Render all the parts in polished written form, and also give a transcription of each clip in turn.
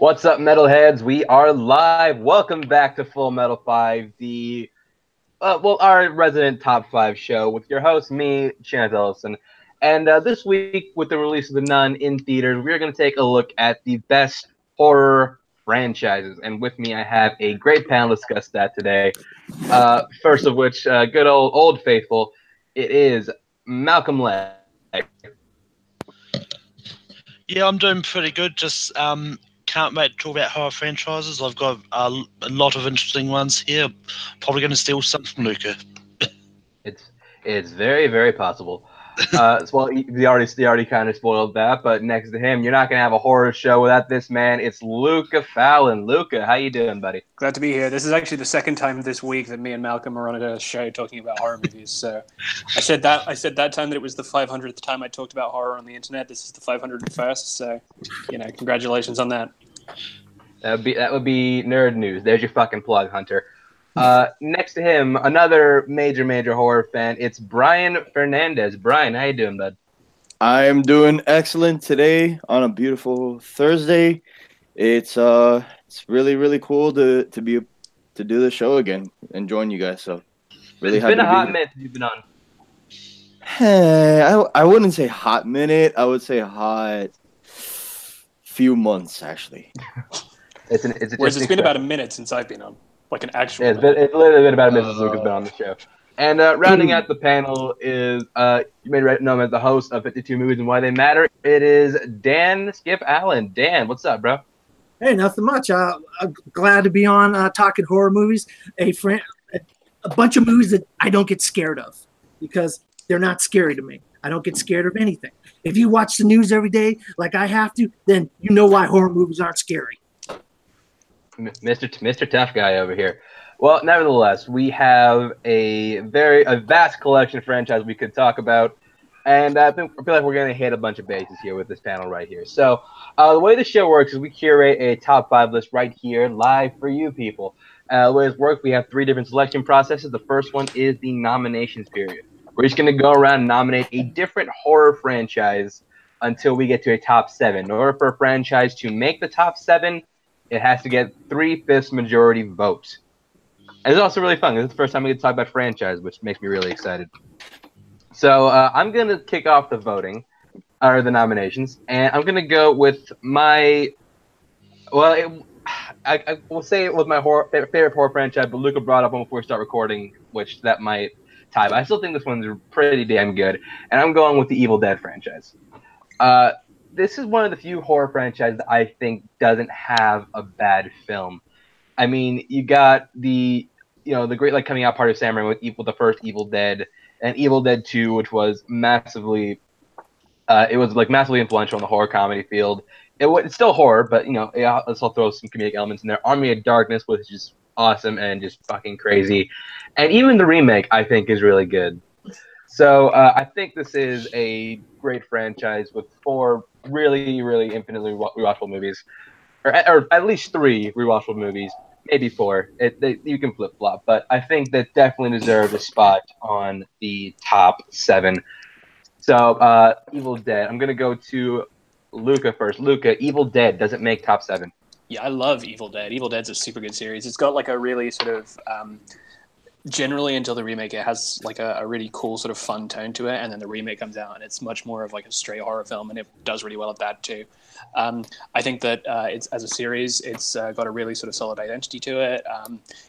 What's up, metalheads? We are live. Welcome back to Full Metal 5, our resident top 5 show with your host, me, Chance Ellison. And this week, with the release of The Nun in theaters, we're going to take a look at the best horror franchises. And with me, I have a great panel to discuss that today. First of which, good old faithful, it is Malcolm Legg. Yeah, I'm doing pretty good. Just can't wait to talk about horror franchises. I've got a lot of interesting ones here. Probably going to steal some from Luca. It's very, very possible. Well, they already kind of spoiled that, but next to him, you're not gonna have a horror show without this man. It's Luca Fallon. Luca, how you doing, buddy? Glad to be here. This is actually the second time this week that me and Malcolm are on a show talking about horror movies. So I said that time that it was the 500th time I talked about horror on the internet. This is the 501st. So, congratulations on that. That would be nerd news. There's your fucking plug, Hunter. Next to him, another major horror fan. It's Brian Fernandez. Brian, how you doing, bud? I am doing excellent today on a beautiful Thursday. It's really cool to do the show again and join you guys. So really happy. It's been a hot minute since you've been on. I wouldn't say hot minute. I would say hot few months actually. It's been about a minute since I've been on. Like an actual. Yeah, it's literally been about a minute since Luke has been on the show. And rounding out the panel is, you may know him as the host of 52 Movies and Why They Matter. It is Dan Skip Allen. Dan, what's up, bro? Hey, nothing much. I'm glad to be on talking horror movies. A bunch of movies that I don't get scared of because they're not scary to me. I don't get scared of anything. If you watch the news every day like I have to, then you know why horror movies aren't scary. Mr. Tough Guy over here. Well, nevertheless, we have a vast collection of franchises we could talk about, and I feel like we're going to hit a bunch of bases here with this panel right here. So, the way the show works is we curate a top 5 list right here, live for you people. The way it works, we have 3 different selection processes. The first one is the nominations period. We're just going to go around and nominate a different horror franchise until we get to a top 7. In order for a franchise to make the top 7, it has to get 3/5 majority vote. And it's also really fun. This is the first time we get to talk about franchise, which makes me really excited. So I'm going to kick off the voting, or the nominations, and I'm going to go with my, I will say it was my favorite horror franchise, but Luca brought up one before we start recording, which that might tie. But I still think this one's pretty damn good, and I'm going with the Evil Dead franchise. This is one of the few horror franchises that I think doesn't have a bad film. I mean, you got the great coming out party of Sam Raimi with the first Evil Dead and Evil Dead 2, which was massively influential in the horror comedy field. It's still horror, but it also throws some comedic elements in there. Army of Darkness was just awesome and just fucking crazy, and even the remake I think is really good. So I think this is a great franchise with 4 really infinitely rewatchable movies, or at least 3 rewatchable movies, maybe 4. You can flip flop, but I think that definitely deserves a spot on the top 7. So Evil Dead. I'm gonna go to Luca first. Luca, Evil Dead, does it make top 7? Yeah, I love Evil Dead. Evil Dead's a super good series. It's got like a really sort of generally until the remake, it has like a really cool sort of fun tone to it, and then the remake comes out and it's much more of like a straight horror film, and it does really well at that too. I think that it's as a series, it's got a really sort of solid identity to it.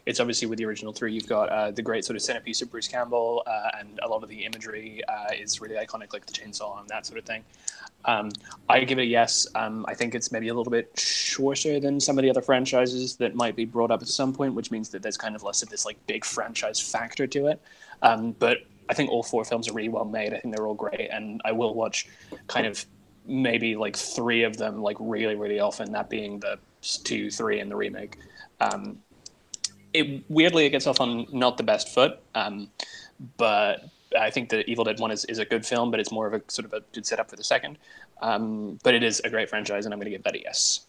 It's obviously with the original 3, you've got the great sort of centerpiece of Bruce Campbell, and a lot of the imagery is really iconic, like the chainsaw and that sort of thing. I give it a yes. I think it's maybe a little bit shorter than some of the other franchises that might be brought up at some point, which means that there's kind of less of this like big franchise factor to it. But I think all 4 films are really well made. I think they're all great, and I will watch kind of maybe like 3 of them like really often, that being the 2, 3, and the remake. It gets off on not the best foot, but I think the Evil Dead 1 is a good film, but it's more of a sort of a good setup for the second. But it is a great franchise, and I'm going to give that a yes.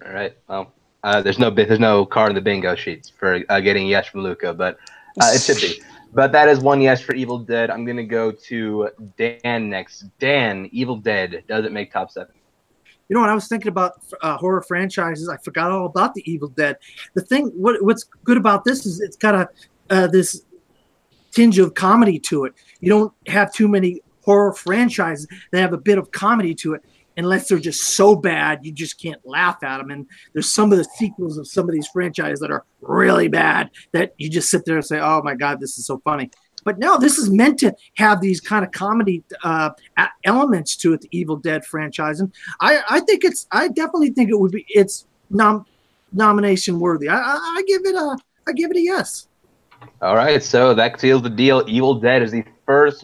All right. Well, there's no card in the bingo sheets for getting a yes from Luca, but it should be. But that is 1 yes for Evil Dead. I'm going to go to Dan next. Dan, Evil Dead, does it make top 7? You know, when I was thinking about horror franchises, I forgot all about the Evil Dead. The thing, what's good about this is it's got this tinge of comedy to it. You don't have too many horror franchises that have a bit of comedy to it, unless they're just so bad you just can't laugh at them. And there's some of the sequels of some of these franchises that are really bad that you just sit there and say, "Oh my God, this is so funny." But no, this is meant to have these kind of comedy elements to it, the Evil Dead franchise. And I definitely think it's nomination worthy. I give it a yes. All right, so that seals the deal. Evil Dead is the first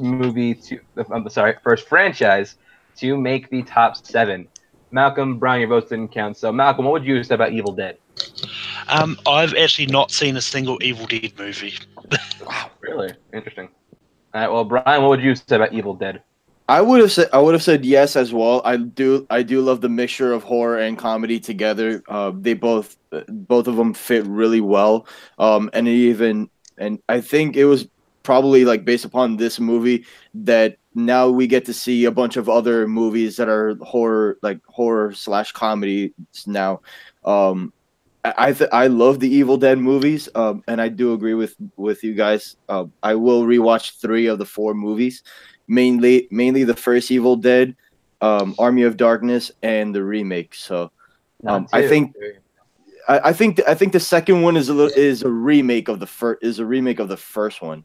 first franchise to make the top 7. Malcolm, Brian, your votes didn't count. So Malcolm, what would you say about Evil Dead? I've actually not seen a single Evil Dead movie. Wow, really interesting. All right, well, Brian, what would you say about Evil Dead? I would have said yes as well. I do love the mixture of horror and comedy together. They both of them fit really well. And I think it was probably like based upon this movie that now we get to see a bunch of other movies that are horror/comedy now. I love the Evil Dead movies, and I do agree with you guys. I will rewatch 3 of the 4 movies, mainly the first Evil Dead, Army of Darkness, and the remake. So I think the second one is a remake of the first one.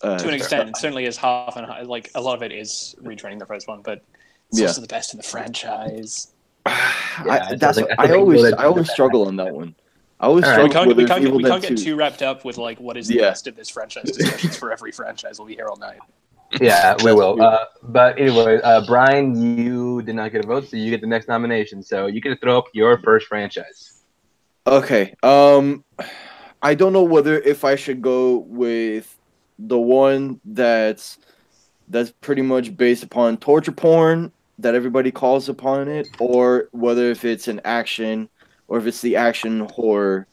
To an extent, it certainly is half and half. Like a lot of it is retraining the first one, but it's also the best in the franchise. I always struggle on that one. I always struggle with we can't get 2. too wrapped up with like what is the best of this franchise discussions for every franchise. We'll be here all night. Yeah, we will. But anyway, Brian, you did not get a vote, so you get the next nomination. So you get to throw up your first franchise. Okay. I don't know whether if I should go with the one that's pretty much based upon torture porn that everybody calls upon it, or whether if it's an action, or if it's the action horror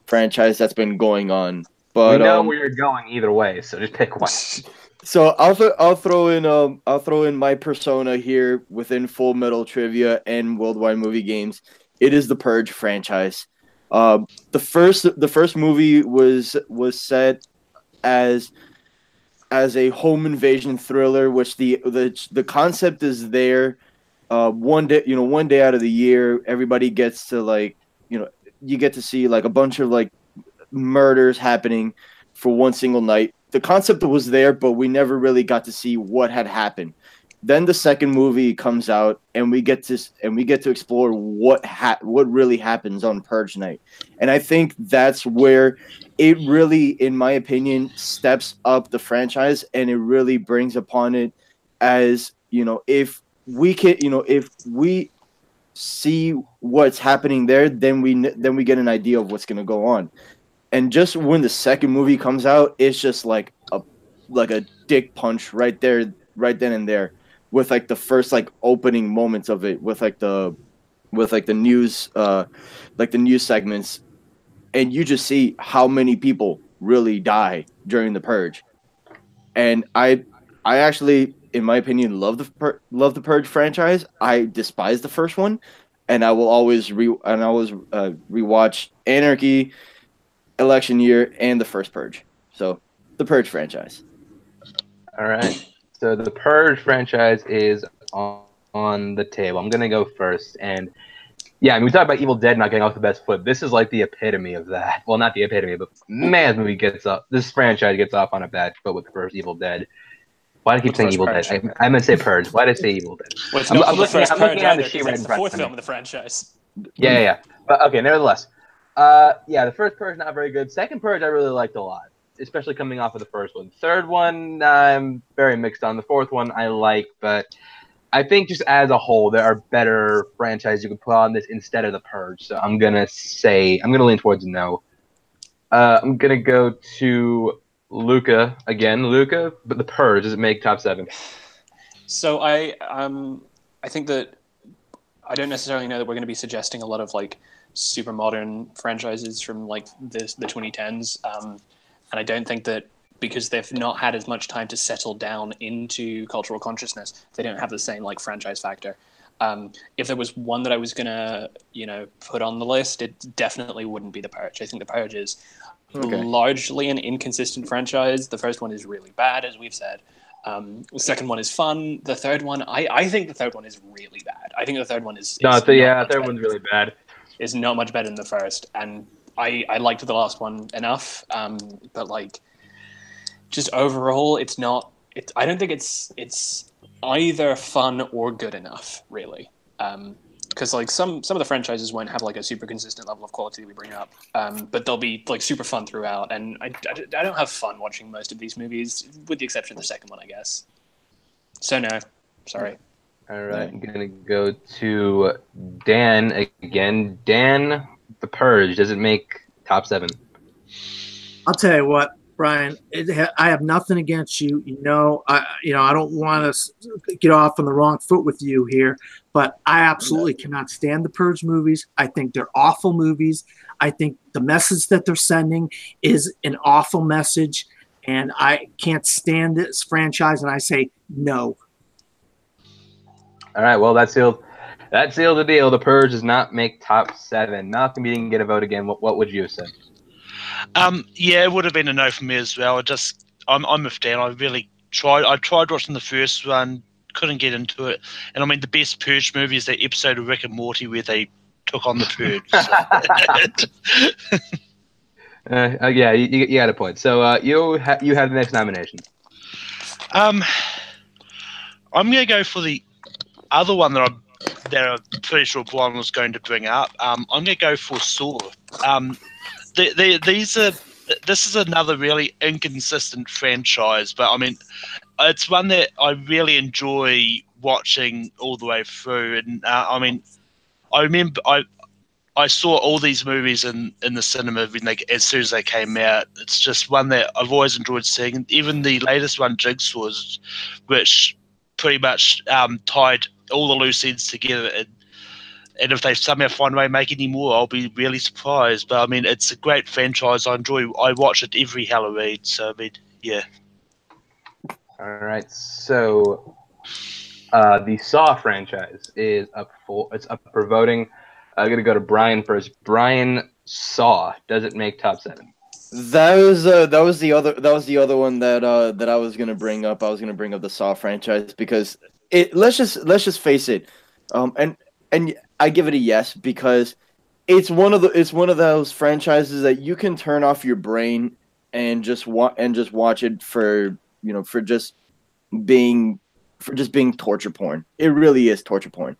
franchise that's been going on. But we know where you're going either way, so just pick one. So I'll throw in my persona here within Full Metal Trivia and Worldwide Movie Games. It is the Purge franchise. The first movie was set as a home invasion thriller, which the concept is there. One day out of the year, everybody gets to you get to see like a bunch of like murders happening for one single night. The concept was there, but we never really got to see what had happened. Then the second movie comes out, and we get to explore what really happens on Purge Night. And I think that's where it really, in my opinion, steps up the franchise, and it really brings upon it as, if we see what's happening there, then we get an idea of what's going to go on. And just when the second movie comes out, it's just like a dick punch right there, right then and there, with like the first like opening moments of it, with the news segments, and you just see how many people really die during the Purge. And I actually, in my opinion, love the Purge franchise. I despise the first one, and I will always rewatch Anarchy, Election Year, and the first Purge. So the Purge franchise. All right. So the Purge franchise is on the table. I'm gonna go first, and yeah, I mean, we talk about Evil Dead not getting off the best foot. This is like the epitome of that. Well, not the epitome, but man, this franchise gets off on a bad foot with the first Evil Dead. Why do I keep saying Evil Dead? I meant to say Purge. Why did I say Evil Dead? Well, I'm looking at the sheet right in front of me. The fourth film of the franchise. Yeah. But okay, nevertheless. The first Purge, not very good. Second Purge, I really liked a lot, especially coming off of the first one. Third one, I'm very mixed on. The fourth one, I like, but I think just as a whole, there are better franchises you could put on this instead of the Purge. So I'm gonna lean towards no. I'm gonna go to Luca again. Luca, but the Purge, does it make top 7? So I think that I don't necessarily know that we're going to be suggesting a lot of like super modern franchises from like the 2010s, and I don't think that because they've not had as much time to settle down into cultural consciousness, they don't have the same like franchise factor. If there was one that I was gonna, put on the list, it definitely wouldn't be The Purge. I think The Purge is largely an inconsistent franchise. The first one is really bad, as we've said. The second one is fun. The third one, I think the third one is really bad. I think the third one is third one's really bad. Is not much better than the first, and I liked the last one enough. But like, just overall, it's not. I don't think it's either fun or good enough, really. Because like some of the franchises won't have like a super consistent level of quality that we bring up, but they'll be like super fun throughout. And I don't have fun watching most of these movies, with the exception of the second one, I guess. So no, sorry. All right, I'm gonna go to Dan again. Dan, The Purge, does it make top 7? I'll tell you what, Brian. I have nothing against you. I don't want to get off on the wrong foot with you here, but I absolutely cannot stand the Purge movies. I think they're awful movies. I think the message that they're sending is an awful message, and I can't stand this franchise. And I say no. All right, well, that sealed the deal. The Purge does not make top 7. Malcolm, you didn't get a vote again. What would you have said? Yeah, it would have been a no for me as well. I'm with Dan. I really tried. I tried watching the first one, couldn't get into it. And I mean, the best Purge movie is the episode of Rick and Morty where they took on the Purge. Yeah, you got a point. So you have the next nomination. I'm gonna go for the other one that I'm pretty sure Brian was going to bring up. I'm gonna go for Saw. This is another really inconsistent franchise, but I mean, it's one that I really enjoy watching all the way through. And I mean, I remember I saw all these movies in the cinema as soon as they came out. It's just one that I've always enjoyed seeing. Even the latest one, Jigsaw, which pretty much tied all the loose ends together. And if they somehow find a way to make any more, I'll be really surprised. But I mean, it's a great franchise. I watch it every Halloween. So I mean, yeah. All right. So the Saw franchise is up for voting. I'm gonna go to Brian first. Brian, Saw, does it make top 7? That was the other one that I was gonna bring up. I was gonna bring up the Saw franchise because let's just face it, and I give it a yes because it's one of those franchises that you can turn off your brain and just watch it for just being torture porn. It really is torture porn.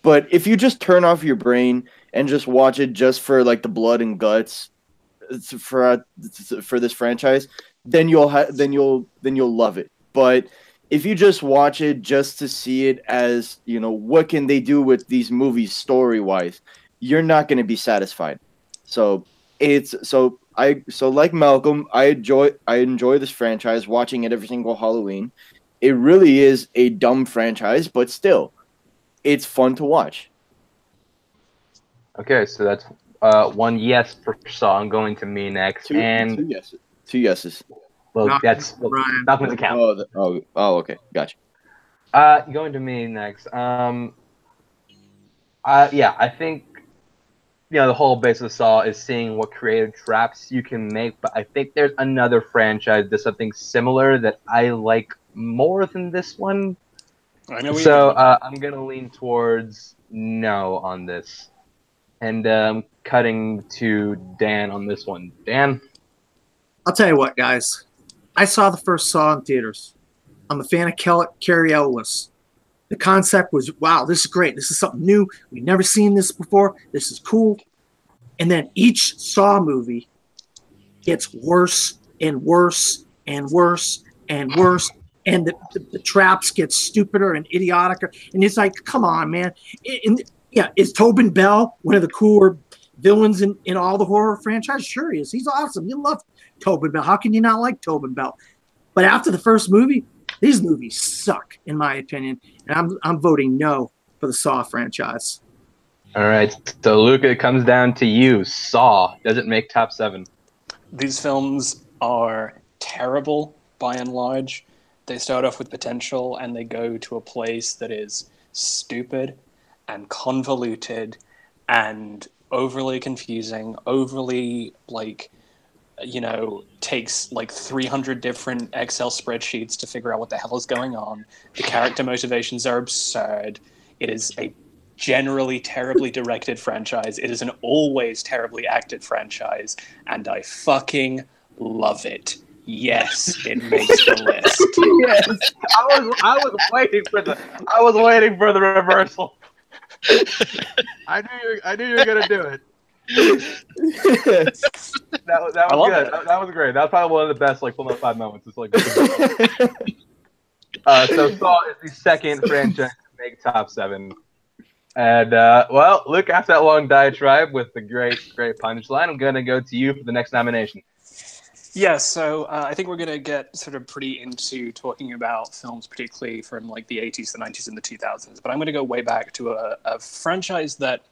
But if you just turn off your brain and just watch it just for like the blood and guts for this franchise, then you'll love it. But if you just watch it just to see it as, what can they do with these movies story-wise, you're not going to be satisfied. So like Malcolm, I enjoy this franchise, watching it every single Halloween. It really is a dumb franchise, but still, it's fun to watch. Okay, so that's one yes for Saw. I'm going to me next. Two yeses. Well, that's not going to count. Okay, gotcha. Going to me next. Yeah, I think the whole base of Saw is seeing what creative traps you can make, but I think there's another franchise that does something similar that I like more than this one. I know. So I'm gonna lean towards no on this, and cutting to Dan on this one. Dan, I'll tell you what, guys. I saw the first Saw in theaters. I'm a fan of Cary Elwes. The concept was, wow, this is great. This is something new. We've never seen this before. This is cool. And then each Saw movie gets worse and worse and worse and worse. And the traps get stupider and idiotic. And it's like, come on, man. Is Tobin Bell one of the cooler villains in all the horror franchise? Sure he is. He's awesome. You love Tobin Bell. How can you not like Tobin Bell? But after the first movie, these movies suck, in my opinion. And I'm voting no for the Saw franchise. All right. So, Luca, it comes down to you. Saw, does it make top 7? These films are terrible by and large. They start off with potential and they go to a place that is stupid and convoluted and overly confusing, overly like, you know, takes like 300 different Excel spreadsheets to figure out what the hell is going on. The character motivations are absurd. It is a generally terribly directed franchise. It is an always terribly acted franchise, and I fucking love it. Yes, it makes the list. Yes, I was waiting for the reversal. I knew you were gonna do it. That was good. That was great. That was probably one of the best like 5 moments. It's like so Saw is the second franchise to make top 7. And well, Luke, after that long diatribe with the great punchline, I'm gonna go to you for the next nomination. Yeah, so I think we're going to get sort of pretty into talking about films, particularly from like the 80s, the 90s, and the 2000s. But I'm going to go way back to a franchise that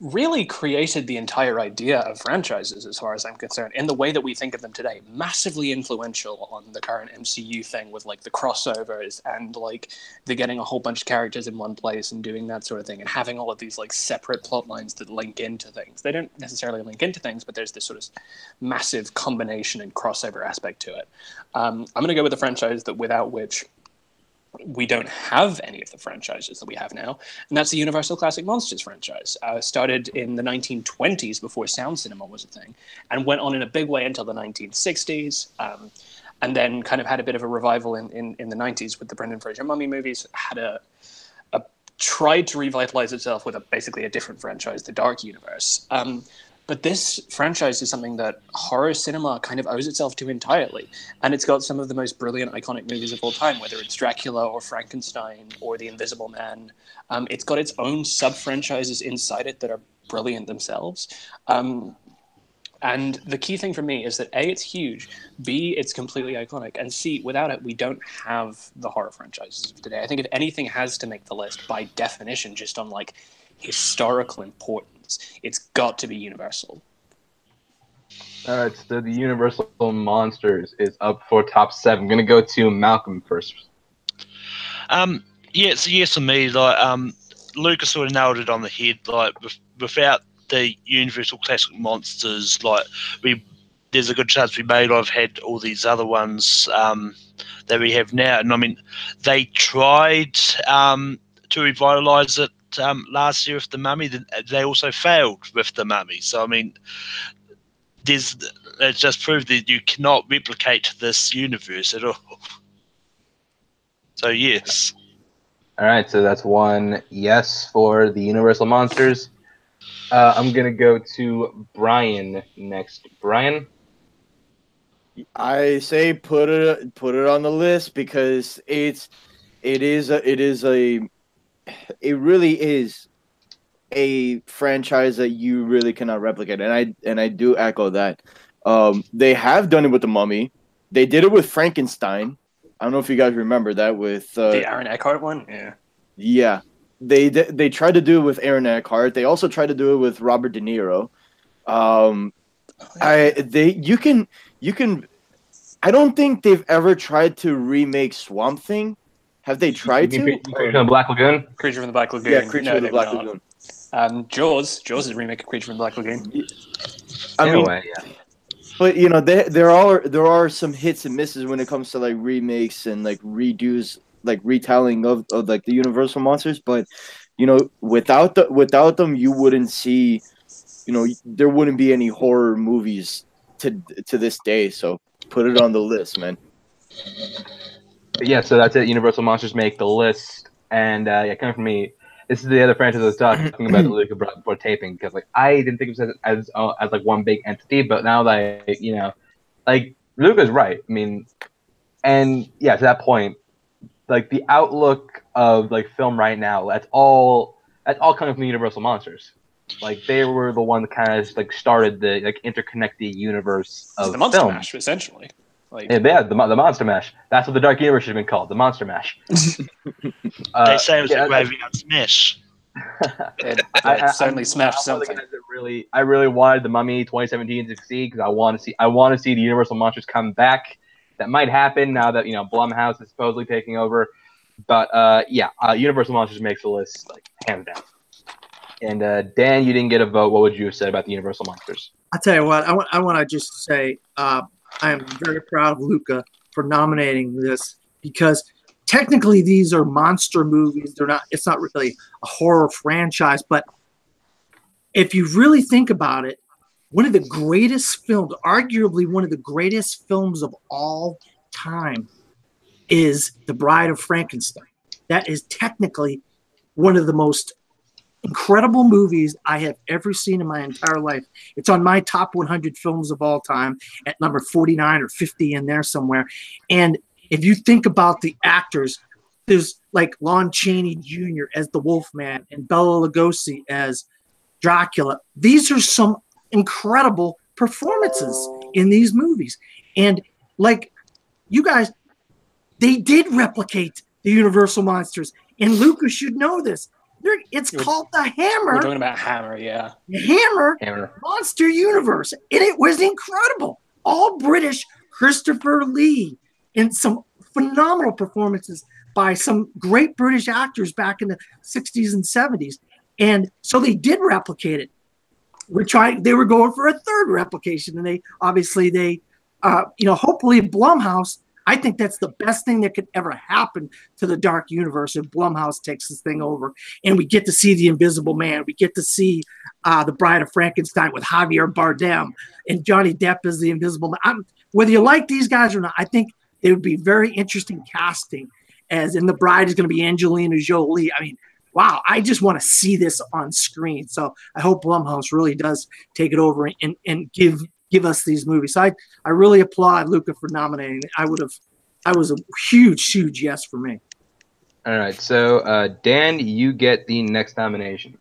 really created the entire idea of franchises, as far as I'm concerned, in the way that we think of them today. Massively influential on the current MCU thing with like the crossovers and like the getting a whole bunch of characters in one place and doing that sort of thing and having all of these like separate plot lines that link into things. They don't necessarily link into things, but there's this sort of massive combination and crossover aspect to it. I'm going to go with a franchise that without which we don't have any of the franchises that we have now, and that's the Universal Classic Monsters franchise. Started in the 1920s before sound cinema was a thing, and went on in a big way until the 1960s, and then kind of had a bit of a revival in the 90s with the Brendan Fraser Mummy movies. Had tried to revitalize itself with basically a different franchise, the Dark Universe. But this franchise is something that horror cinema kind of owes itself to entirely. And it's got some of the most brilliant, iconic movies of all time, whether it's Dracula or Frankenstein or The Invisible Man. It's got its own sub-franchises inside it that are brilliant themselves. And the key thing for me is that A, it's huge, B, it's completely iconic, and C, without it, we don't have the horror franchises of today. I think if anything has to make the list by definition, just on like historical importance, it's got to be Universal. All right, so the Universal Monsters is up for top 7. I'm gonna go to Malcolm first. Yeah, it's a yes for me. Like, Lucas sort of nailed it on the head. Like, without the Universal Classic Monsters, like there's a good chance we may not have had all these other ones that we have now. And I mean, they tried to revitalize it last year with The Mummy. They also failed with The Mummy. So I mean, it's just proved that you cannot replicate this universe at all. So yes. All right, so that's one yes for the Universal Monsters. I'm gonna go to Brian next. Brian, I say put it on the list because it really is a franchise that you really cannot replicate, and I do echo that. They have done it with The Mummy. They did it with Frankenstein. I don't know if you guys remember that with the Aaron Eckhart one. Yeah, they tried to do it with Aaron Eckhart. They also tried to do it with Robert De Niro. You can. I don't think they've ever tried to remake Swamp Thing. Have they tried to? Creature from the Black Lagoon? Creature from the Black Lagoon. Yeah, Creature from the Black Lagoon. Jaws is a remake of Creature from the Black Lagoon. Anyway, yeah. But you know, there are some hits and misses when it comes to like remakes and like redos, like retelling of like the Universal Monsters. But you know, without them, you wouldn't see, you know, there wouldn't be any horror movies to this day. So put it on the list, man. Yeah, so that's it. Universal Monsters make the list, and yeah, coming from me, this is the other franchise I was talking about that Luca brought before taping, because like I didn't think of it as like one big entity, but now that you know, like Luca's right. I mean, and yeah, to that point, like the outlook of like film right now, that's all coming from the Universal Monsters. Like they were the one that kind of like started the like interconnected universe of the Monster film. Mash, essentially. Like, yeah, the Monster Mash. That's what the Dark Universe has been called, the Monster Mash. They say it was a graveyard smash. It certainly smashed something. I really wanted the Mummy 2017 to succeed because I want to see the Universal Monsters come back. That might happen now that you know Blumhouse is supposedly taking over. But yeah, Universal Monsters makes the list like hands down. And Dan, you didn't get a vote. What would you have said about the Universal Monsters? I'll tell you what. I want to just say I am very proud of Luca for nominating this because technically these are monster movies. They're not. It's not really a horror franchise, but if you really think about it, one of the greatest films, arguably one of the greatest films of all time, is The Bride of Frankenstein. That is technically one of the most incredible movies I have ever seen in my entire life. It's on my top 100 films of all time at number 49 or 50 in there somewhere. And if you think about the actors, there's like Lon Chaney Jr. as the Wolfman and Bela Lugosi as Dracula. These are some incredible performances in these movies. And like you guys, they did replicate the Universal Monsters. And Lucas should know this. It's called the Hammer. We're talking about Hammer, yeah. The Hammer Monster Universe. And it was incredible. All British Christopher Lee and some phenomenal performances by some great British actors back in the 60s and 70s. And so they did replicate it. They were going for a third replication. And hopefully Blumhouse, I think that's the best thing that could ever happen to the Dark Universe if Blumhouse takes this thing over. And we get to see The Invisible Man. We get to see The Bride of Frankenstein with Javier Bardem and Johnny Depp as the Invisible Man. Whether you like these guys or not, I think they would be very interesting casting. And The Bride is going to be Angelina Jolie. I mean, wow, I just want to see this on screen. So I hope Blumhouse really does take it over and give us these movies. So I really applaud Luca for nominating. I was a huge yes for me. All right, so Dan, you get the next nomination.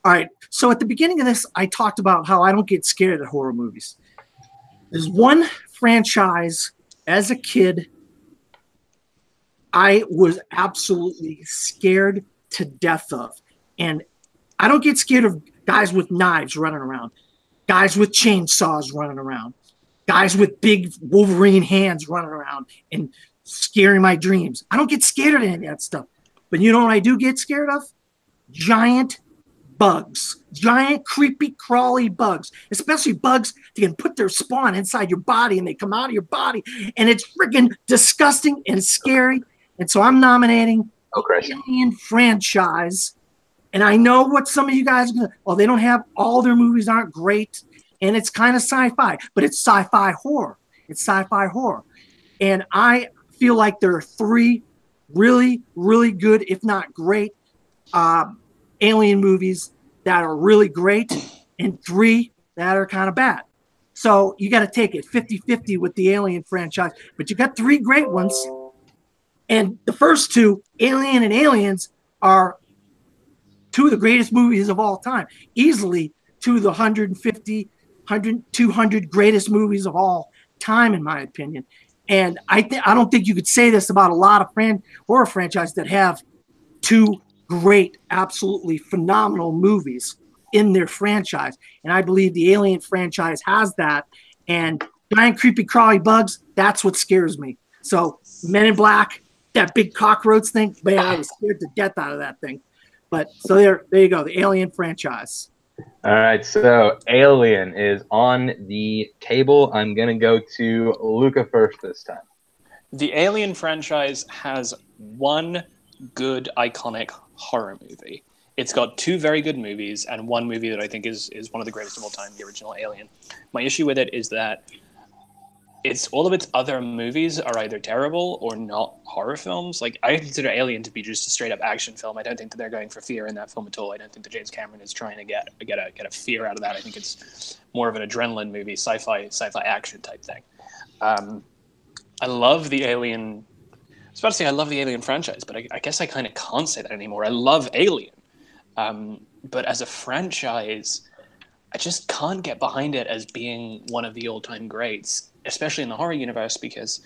All right, so at the beginning of this, I talked about how I don't get scared at horror movies. There's one franchise as a kid I was absolutely scared to death of. And I don't get scared of guys with knives running around, guys with chainsaws running around, guys with big Wolverine hands running around and scaring my dreams. I don't get scared of any of that stuff. But you know what I do get scared of? Giant bugs. Giant, creepy, crawly bugs. Especially bugs that can put their spawn inside your body and they come out of your body. And it's freaking disgusting and scary. And so I'm nominating Alien franchise. And I know what some of you guys are going to, well, they don't have, all their movies aren't great. And it's kind of sci-fi, but it's sci-fi horror. It's sci-fi horror. And I feel like there are three really, really good, if not great, alien movies that are really great and three that are kind of bad. So you got to take it 50-50 with the Alien franchise. But you got three great ones. And the first two, Alien and Aliens, are two of the greatest movies of all time. Easily two of the 150, 200 greatest movies of all time, in my opinion. And I don't think you could say this about a lot of horror franchises that have two great, absolutely phenomenal movies in their franchise. And I believe the Alien franchise has that. And giant, creepy, crawly bugs, that's what scares me. So Men in Black, that big cockroach thing, man, I was scared to death out of that thing. But so there you go, the Alien franchise. All right, so Alien is on the table. I'm going to go to Luca first this time. The Alien franchise has one good, iconic horror movie. It's got two very good movies and one movie that I think is one of the greatest of all time, the original Alien. My issue with it is that all of its other movies are either terrible or not horror films. Like, I consider Alien to be just a straight up action film. I don't think that they're going for fear in that film at all. I don't think that James Cameron is trying to get a fear out of that. I think it's more of an adrenaline movie, sci-fi action type thing. I love the Alien. I was about to say I love the Alien franchise, but I guess I kind of can't say that anymore. I love Alien. But as a franchise, I just can't get behind it as being one of the all-time greats, especially in the horror universe, because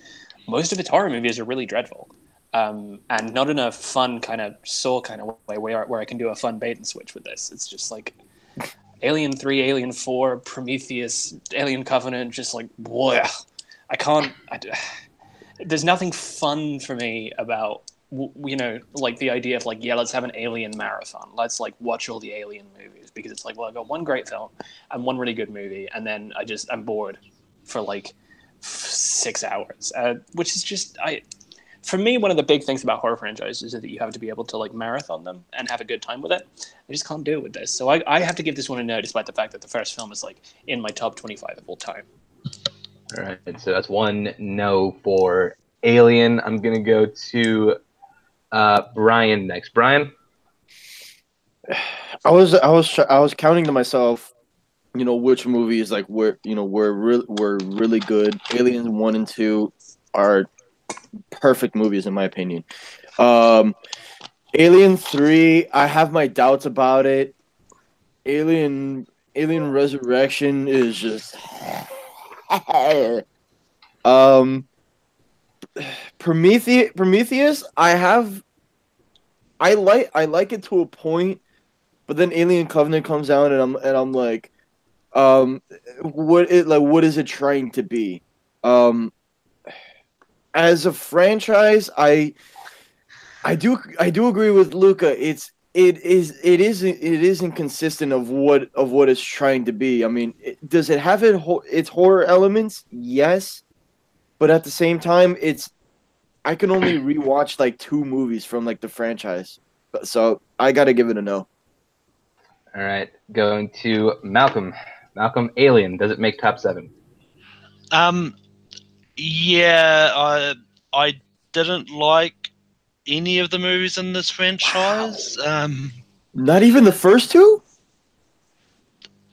most of its horror movies are really dreadful. And not in a fun kind of Saw kind of way where I can do a fun bait and switch with this. It's just like Alien 3, Alien 4, Prometheus, Alien Covenant, just like, boy, there's nothing fun for me about you know, like the idea of like, yeah, let's have an Alien marathon. Let's like watch all the Alien movies, because it's like, well, I've got one great film and one really good movie, and then I'm bored for like 6 hours, which is just for me, one of the big things about horror franchises is that you have to be able to like marathon them and have a good time with it. I just can't do it with this, so I have to give this one a no, despite the fact that the first film is like in my top 25 of all time. All right, so that's one no for Alien. I'm gonna go to Brian next. Brian. I was counting to myself, you know, which movies like were really good. Aliens 1 and 2 are perfect movies in my opinion. Alien 3, I have my doubts about it. Alien Resurrection is just Prometheus, I like it to a point, but then Alien Covenant comes out and I'm like, what is it trying to be? As a franchise, I do agree with Luca. It is inconsistent of what it's trying to be. I mean, does it have its horror elements? Yes, but at the same time, I can only rewatch like 2 movies from like the franchise, so I gotta give it a no. All right, going to Malcolm. Malcolm, Alien, does it make top 7? Yeah, I didn't like any of the movies in this franchise. Not even the first 2?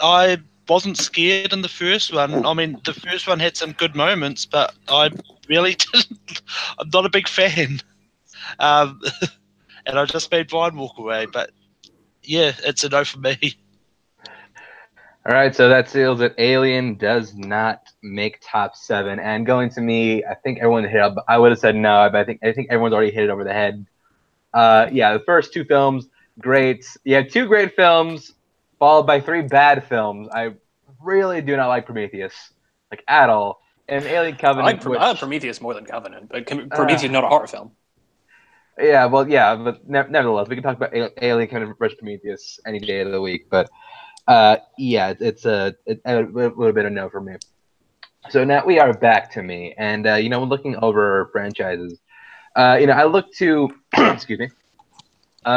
I wasn't scared in the first one. I mean, the first one had some good moments, but I really didn't. I'm not a big fan. And I just made Brian walk away. But yeah, it's a no for me. All right, so that seals it. Alien does not make top 7. And going to me, I think everyone hit up. I would have said no, but I think everyone's already hit it over the head. Yeah, the first 2 films, great. You have 2 great films, followed by 3 bad films. I really do not like Prometheus, like at all. And Alien Covenant. I like Prometheus more than Covenant, but Prometheus is not a horror film. Yeah, well, yeah, but nevertheless, we can talk about Alien Covenant versus Prometheus any day of the week. But yeah, it would have been a no for me. So now we are back to me, and you know, looking over franchises, you know, I look to excuse me,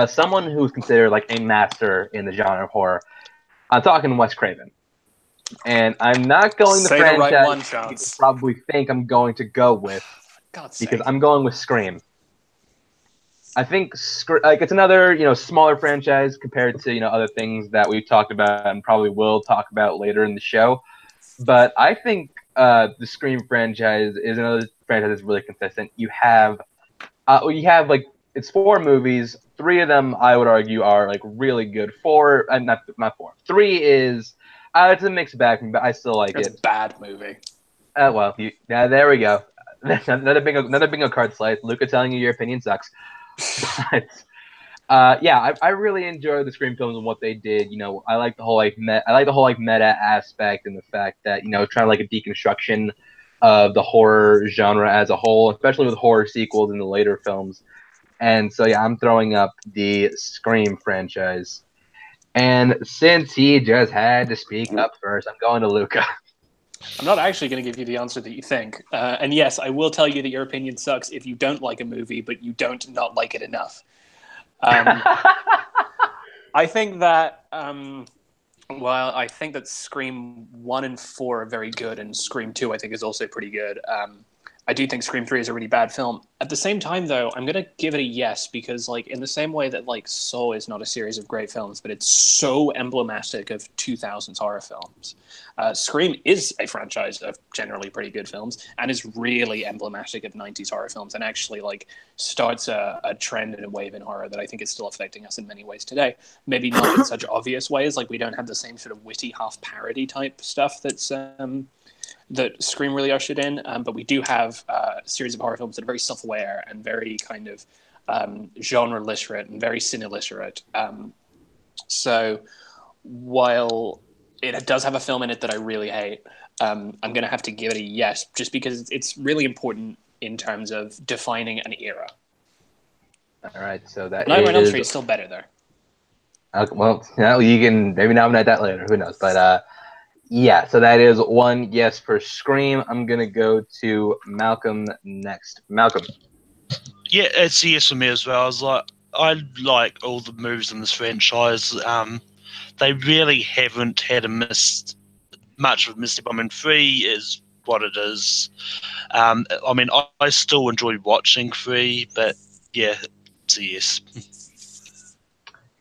someone who's considered like a master in the genre of horror. I'm talking Wes Craven, and I'm not going the franchise the right one, you Chance. probably think I'm going to go with, because I'm going with Scream. I think like it's another, you know, smaller franchise compared to, you know, other things that we've talked about and probably will talk about later in the show. But I think the Scream franchise is another franchise that's really consistent. You have like, it's 4 movies. 3 of them I would argue are like really good. 4, not 4. 3 is it's a mixed bag, but I still like it. It's a bad movie. Well, yeah, there we go. another bingo card slice. Luca telling you your opinion sucks. But yeah, I really enjoy the Scream films and what they did. You know, I like the whole meta aspect, and the fact that, you know, trying to like a deconstruction of the horror genre as a whole, especially with horror sequels in the later films. And so yeah, I'm throwing up the Scream franchise. And since he just had to speak up first, I'm going to Luca. I'm not actually going to give you the answer that you think. And yes, I will tell you that your opinion sucks if you don't like a movie, but you don't not like it enough. I think that while I think that Scream 1 and 4 are very good, and Scream 2 I think is also pretty good, I do think Scream 3 is a really bad film. At the same time, though, I'm going to give it a yes, because like in the same way that like Saw is not a series of great films, but it's so emblematic of 2000s horror films. Scream is a franchise of generally pretty good films and is really emblematic of 90s horror films, and actually like starts a trend and a wave in horror that I think is still affecting us in many ways today. Maybe not in such obvious ways, like we don't have the same sort of witty half parody type stuff that's that Scream really ushered in, but we do have a series of horror films that are very self-aware and very kind of genre literate and very cine literate. So while it does have a film in it that I really hate, I'm going to have to give it a yes, just because it's really important in terms of defining an era. All right, so that Nightmare on Elm is Street is still better though. well. You can maybe nominate that later. Who knows? But yeah. So that is one yes for Scream. I'm gonna go to Malcolm next. Malcolm. Yeah, it's a yes for me as well. I like all the movies in this franchise. They really haven't had much of a misstep. I mean, 3 is what it is. I mean, I still enjoy watching 3, but yeah, it's a yes.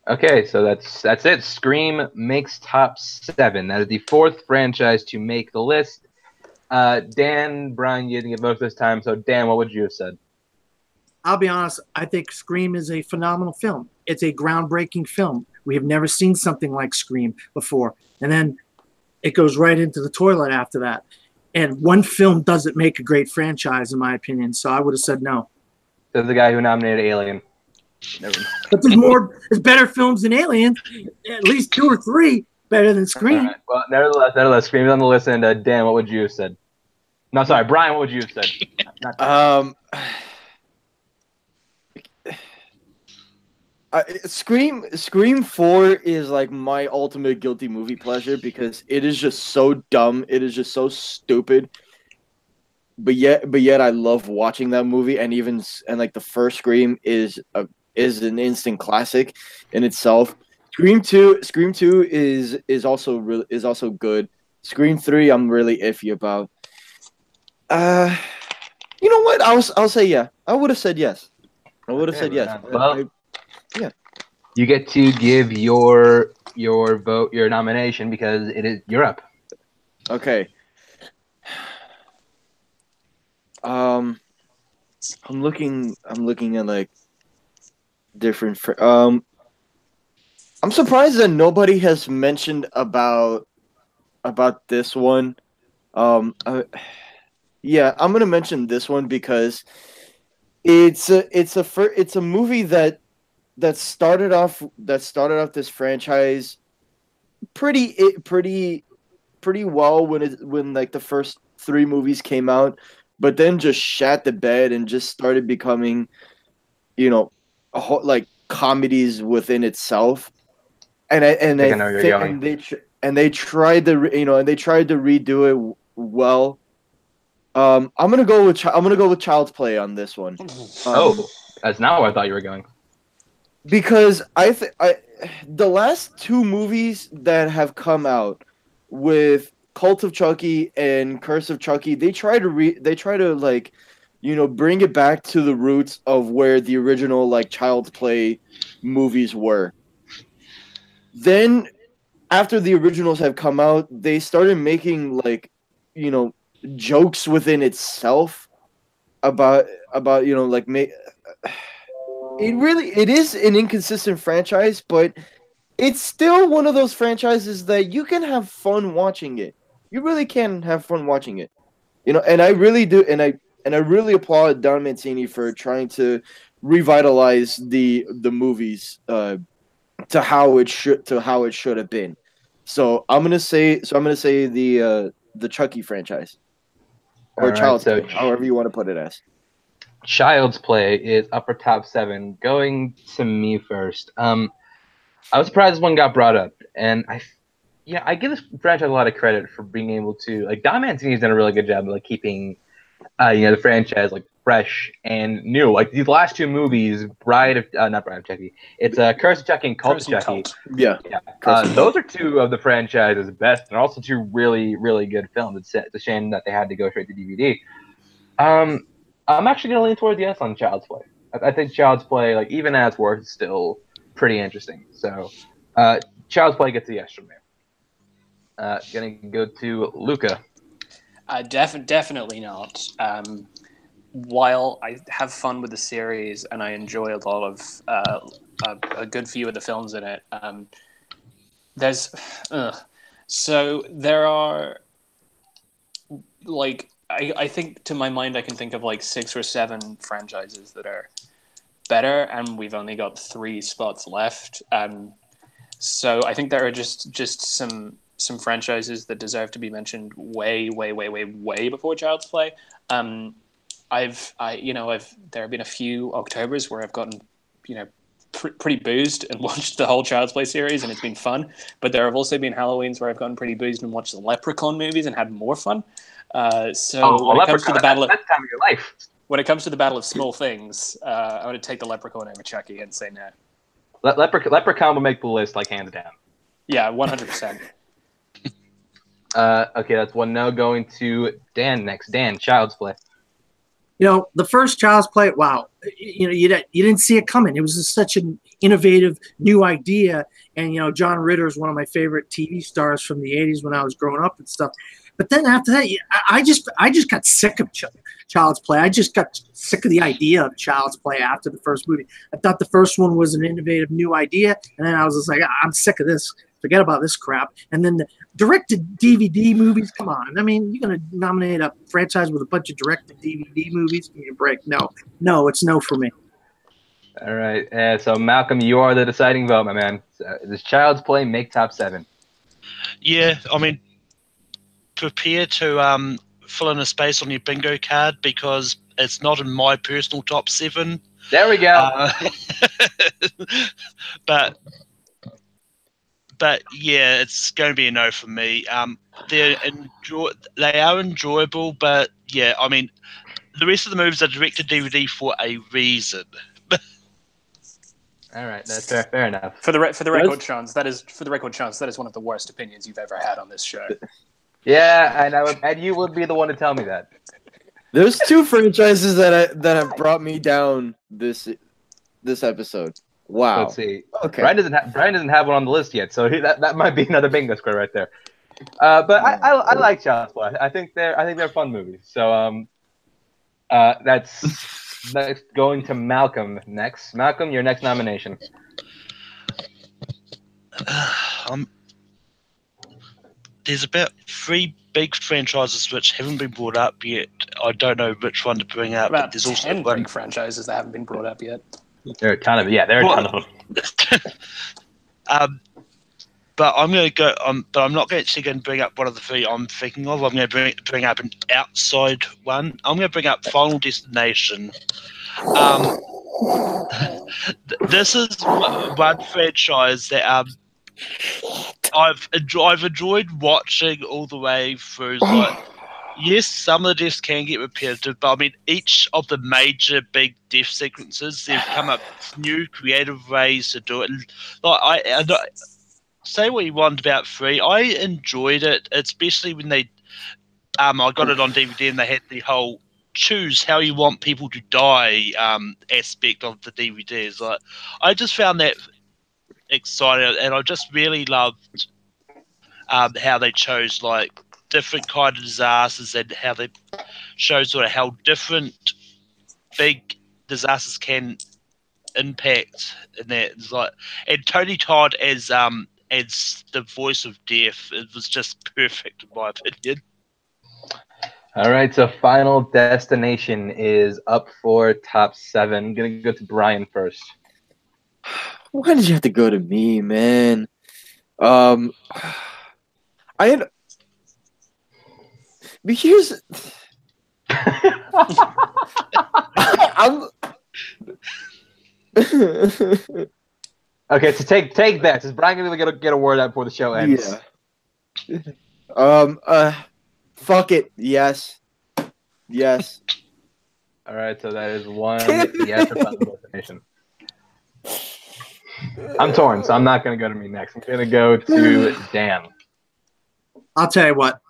Okay, so that's it. Scream makes top 7. That is the 4th franchise to make the list. Dan, Brian, you didn't get most this time. So Dan, what would you have said? I'll be honest, I think Scream is a phenomenal film. It's a groundbreaking film. We have never seen something like Scream before. And then it goes right into the toilet after that. And one film doesn't make a great franchise, in my opinion. So I would have said no. Says the guy who nominated Alien. Never mind. But there's better films than Alien. At least 2 or 3 better than Scream. Right. Well, nevertheless, Scream is on the list. And Dan, what would you have said? No, sorry, Brian, what would you have said? Not Scream 4 is like my ultimate guilty movie pleasure because it is just so dumb. It is just so stupid. But yet I love watching that movie, and like the first Scream is an instant classic in itself. Scream 2 is also good. Scream 3 I'm really iffy about. You know what? I'll say yeah. I would have said yes. Well, yeah. You get to give your vote, your nomination, because you're up. Okay. I'm looking at like different. I'm surprised that nobody has mentioned about this one. Yeah, I'm gonna mention this one because it's a movie that started off this franchise pretty well when like the first 3 movies came out, but then just shat the bed and just started becoming, a whole, like comedies within itself. And they tried to redo it well. I'm gonna go with Child's Play on this one. That's not where I thought you were going. Because the last 2 movies that have come out with Cult of Chucky and Curse of Chucky, they try to like, bring it back to the roots of where the original like Child's Play movies were. Then after the originals have come out, they started making like, jokes within itself about like it is an inconsistent franchise, but it's still one of those franchises that you can have fun watching it. You really can have fun watching it. And I really do, and I really applaud Don Mancini for trying to revitalize the movies to how it should have been. So I'm gonna say the Chucky franchise. Or Child's Play, however you want to put it as. Child's Play is upper top 7. Going to me first. I was surprised this one got brought up, and I give this franchise a lot of credit for being able to, like, Don Mancini's done a really good job of like keeping, the franchise like fresh and new. Like these last 2 movies, not Bride of Chucky. It's Curse of Chucky and Cult of Chucky. Yeah. Those are 2 of the franchise's best, and also 2 really, really good films. It's a shame that they had to go straight to DVD. I'm actually gonna lean towards yes on Child's Play. I think Child's Play, like even as worse, is still pretty interesting. So, Child's Play gets a yes from me. Gonna go to Luca. Definitely not. While I have fun with the series and I enjoy a lot of a good few of the films in it, so there are like I think to my mind I can think of like 6 or 7 franchises that are better, and we've only got 3 spots left. So I think there are just some franchises that deserve to be mentioned way before Child's Play. There have been a few Octobers where I've gotten pretty boozed and watched the whole Child's Play series, and it's been fun. But there have also been Halloweens where I've gotten pretty boozed and watched the Leprechaun movies and had more fun. When it comes to the battle of that time of your life. When it comes to the battle of small things, I would take the Leprechaun over Chucky and say no. Leprechaun will make the list like hands down. Yeah, 100%. Okay, that's one no. Going to Dan next. Dan, Child's Play. The first Child's Play, wow, you didn't see it coming. It was just such an innovative new idea, and John Ritter is one of my favorite TV stars from the '80s when I was growing up and stuff. But then after that, I just got sick of Child's Play. I just got sick of the idea of Child's Play after the first movie. I thought the first one was an innovative new idea, and then I was just like, I'm sick of this. Forget about this crap. And then the direct-to-DVD movies, come on. I mean, you're going to nominate a franchise with a bunch of direct-to-DVD movies? Give me a break. No, it's no for me. All right. So, Malcolm, you are the deciding vote, my man. Does Child's Play make top 7? Yeah, I mean, prepare to fill in a space on your bingo card because it's not in my personal top 7. There we go. But yeah, it's going to be a no for me. They are enjoyable, but yeah, I mean, the rest of the movies are directed DVD for a reason. All right, that's fair enough. For the record, Chance, that is one of the worst opinions you've ever had on this show. Yeah, and you would be the one to tell me that. There's 2 franchises that have brought me down this episode. Wow. Let's see. Okay. Brian doesn't have one on the list yet, so that might be another bingo square right there. But I like Child's Play. I think they're fun movies. So that's going to Malcolm next. Malcolm, your next nomination. There's about 3 big franchises which haven't been brought up yet. I don't know which one to bring up. About but there's also 10 big franchises that haven't been brought up yet. There are a ton of them. But I'm going to go. But I'm not actually going to bring up one of the 3 I'm thinking of. I'm going to bring up an outside one. I'm going to bring up Final Destination. This is one franchise that I've enjoyed watching all the way through. Like, yes, some of the deaths can get repetitive, but I mean, each of the major big death sequences, they've come up with new creative ways to do it. Like, I say what you want about 3. I enjoyed it, especially when they, I got it on DVD and they had the whole choose how you want people to die aspect of the DVDs. Like, I just found that exciting, and I just really loved how they chose like different kind of disasters and how they show sort of how different big disasters can impact in that. It's like, and Tony Todd as the voice of death, it was just perfect in my opinion. All right, so Final Destination is up for top 7. I'm gonna go to Brian first. Why did you have to go to me, man? But here's I'm Okay, so take that. Is Brian gonna get a word out before the show ends? Yeah. Fuck it. Yes. All right, so that is 1 yes for Final Destination. I'm torn, so I'm not gonna go to me next. I'm gonna go to Dan. I'll tell you what.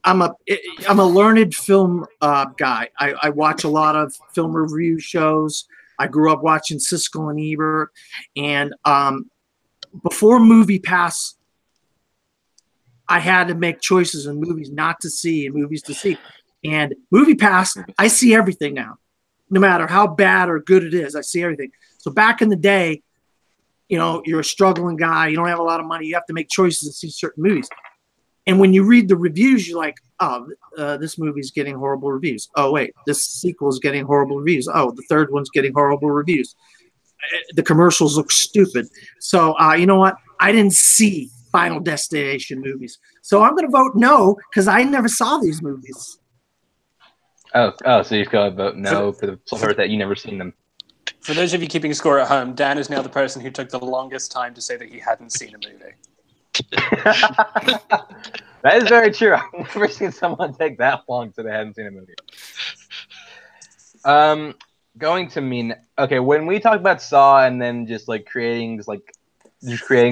I'm a learned film guy. I watch a lot of film review shows. I grew up watching Siskel and Ebert, and before MoviePass, I had to make choices in movies not to see and movies to see. And MoviePass, I see everything now, no matter how bad or good it is. I see everything. So back in the day, you're a struggling guy. You don't have a lot of money. You have to make choices and see certain movies. And when you read the reviews, you're like, oh, this movie's getting horrible reviews. Oh, wait, this sequel's getting horrible reviews. Oh, the third one's getting horrible reviews. The commercials look stupid. So you know what? I didn't see Final Destination movies. So I'm going to vote no because I never saw these movies. Oh, so you've got to vote no for the fact that you never seen them. For those of you keeping score at home, Dan is now the person who took the longest time to say that he hadn't seen a movie. That is very true. I've never seen someone take that long so they hadn't seen a movie. Going to mean okay. When we talk about Saw and then just like creating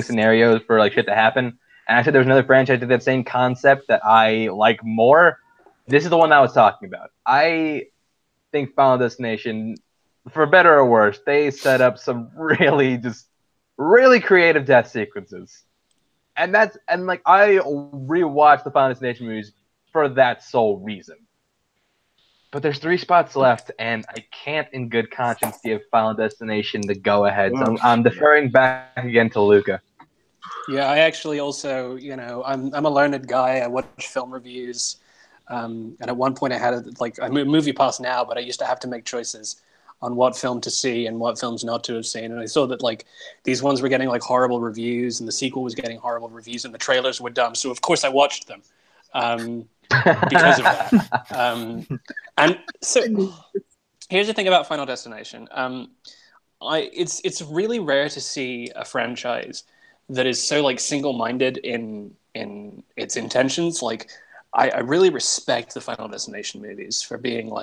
scenarios for like shit to happen, and I said there was another franchise with that same concept that I like more. This is the one I was talking about. I think Final Destination, for better or worse, they set up some really creative death sequences. And I rewatched the Final Destination movies for that sole reason. But there's 3 spots left, and I can't in good conscience give Final Destination the go-ahead. So I'm deferring back again to Luca. Yeah, I actually also, I'm a learned guy. I watch film reviews. And at one point I had a Movie Pass now, but I used to have to make choices on what film to see and what films not to have seen. And I saw that these ones were getting horrible reviews, and the sequel was getting horrible reviews, and the trailers were dumb. So of course I watched them because of that. And so here's the thing about Final Destination. It's really rare to see a franchise that is so single-minded in its intentions. I really respect the Final Destination movies for being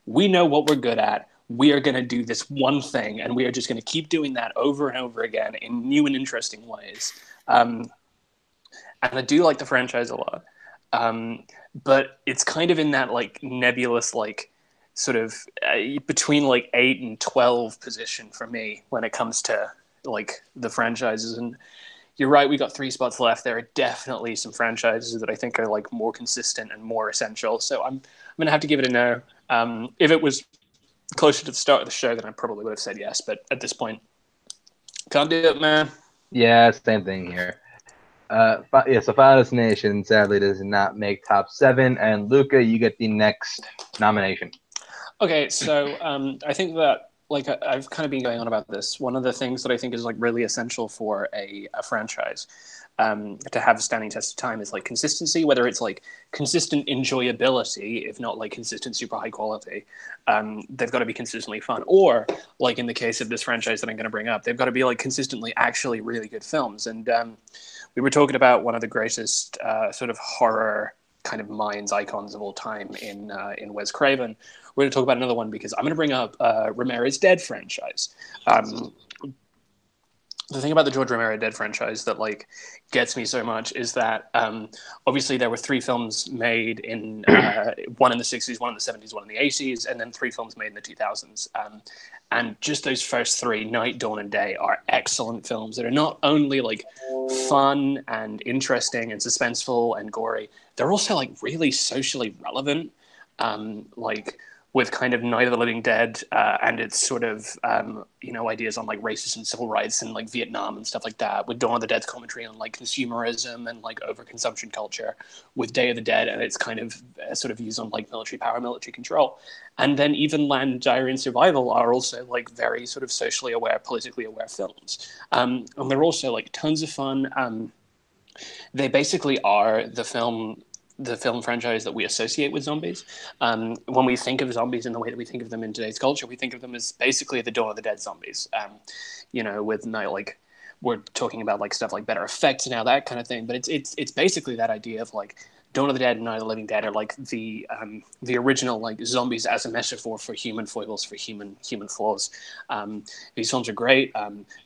we know what we're good at. We are going to do this one thing, and we are just going to keep doing that over and over again in new and interesting ways. And I do like the franchise a lot. But it's kind of in that nebulous, sort of between 8 and 12 position for me when it comes to the franchises. And you're right, we got 3 spots left. There are definitely some franchises that I think are more consistent and more essential. So I'm going to have to give it a no. If it was closer to the start of the show, then I probably would have said yes. But at this point, can't do it, man. Yeah, same thing here. So Final Destination sadly does not make top 7. And Luca, you get the next nomination. Okay, so I think that I've kind of been going on about this. One of the things that I think is really essential for a franchise to have a standing test of time is consistency, whether it's consistent enjoyability, if not consistent super high quality. They've got to be consistently fun, or in the case of this franchise that I'm going to bring up, they've got to be consistently actually really good films. And we were talking about one of the greatest sort of horror kind of minds, icons of all time in Wes Craven. We're going to talk about another one because I'm going to bring up Romero's Dead franchise. The thing about the George Romero Dead franchise that gets me so much is that obviously there were 3 films made in one in the 60s, one in the 70s, one in the 80s, and then 3 films made in the 2000s. And just those first 3, Night, Dawn, and Day, are excellent films that are not only fun and interesting and suspenseful and gory, they're also really socially relevant. With kind of Night of the Living Dead and its sort of, ideas on racism and civil rights and Vietnam and stuff like that. With Dawn of the Dead's commentary on consumerism and overconsumption culture. With Day of the Dead and its kind of sort of views on military power, military control. And then even Land, Diary, and Survival are also very sort of socially aware, politically aware films. And they're also tons of fun. They basically are the film franchise that we associate with zombies. When we think of zombies in the way that we think of them in today's culture, we think of them as basically the Dawn of the Dead zombies. With we're talking about stuff like better effects and all that kind of thing, but it's basically that idea of Dawn of the Dead and Night of the Living Dead are the original zombies as a metaphor for human foibles, for human flaws. These films are great.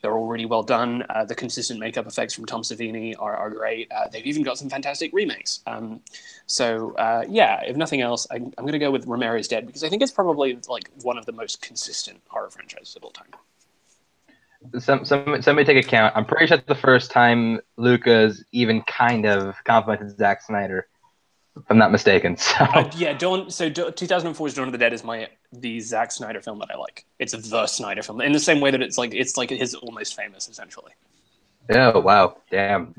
They're all really well done. The consistent makeup effects from Tom Savini are great. They've even got some fantastic remakes. If nothing else, I'm going to go with Romero's Dead because I think it's probably one of the most consistent horror franchises of all time. Somebody take a count. I'm pretty sure that's the first time Luca's even kind of complimented Zack Snyder, if I'm not mistaken. So 2004's Dawn of the Dead is the Zack Snyder film that I like. It's the Snyder film in the same way that it's his Almost Famous essentially. Oh wow, damn.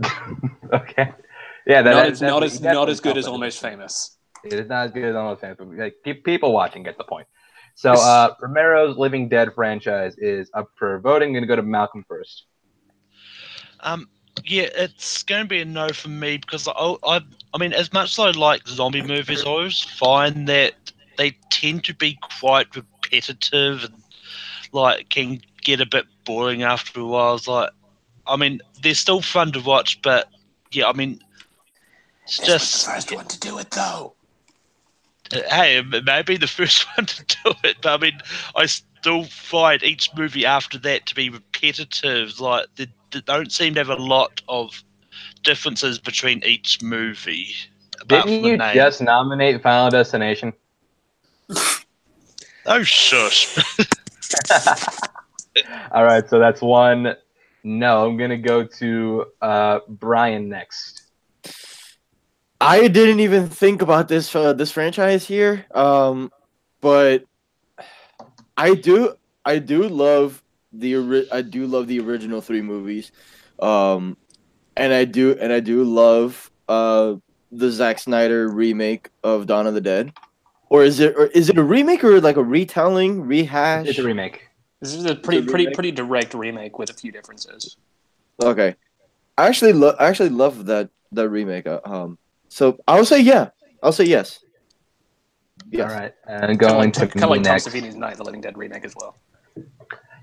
Okay, yeah, not as good as Almost Famous. It is not as good as Almost Famous, but people watching get the point. So Romero's Living Dead franchise is up for voting. I'm going to go to Malcolm first. Yeah, it's going to be a no for me because I mean, as much as I like zombie movies, I always find that they tend to be quite repetitive and like can get a bit boring after a while. It's like, I mean, they're still fun to watch, but yeah, I mean, it's This was just the first one to do it, though. hey, maybe the first one to do it, but I mean, I still find each movie after that to be repetitive. Like, they don't seem to have a lot of differences between each movie. Apart Didn't from the you name. just nominate Final Destination? Oh, shush. All right, so that's one. No, I'm gonna go to Brian next. I didn't even think about this franchise here, but I do love the original three movies, and I do love the Zack Snyder remake of Dawn of the Dead, or is it a remake or like a retelling, rehash? It's a remake. This is a pretty direct remake with a few differences. Okay, I actually love that remake. So I'll say yeah. I'll say yes. Yes. All right, and going to Kind of me like Tom next. Savini's Night of the Living Dead remake as well.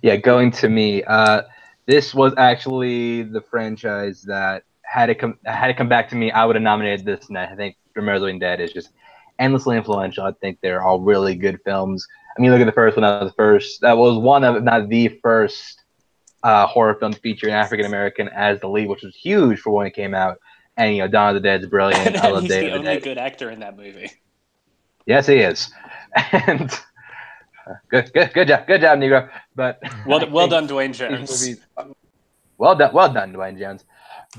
Yeah, going to me. This was actually the franchise that had it come back to me. I would have nominated this, and I think Remember the Living Dead is just endlessly influential. I think they're all really good films. I mean, look at the first one. That was one of, if not the first, horror film featuring African American as the lead, which was huge for when it came out. And Dawn of the Dead's brilliant. I And love he's Day the of the only Dead. good actor in that movie. Yes, he is. And good job, Negro. But Well I done, think Dwayne these Jones. movies- well done, Dwayne Jones.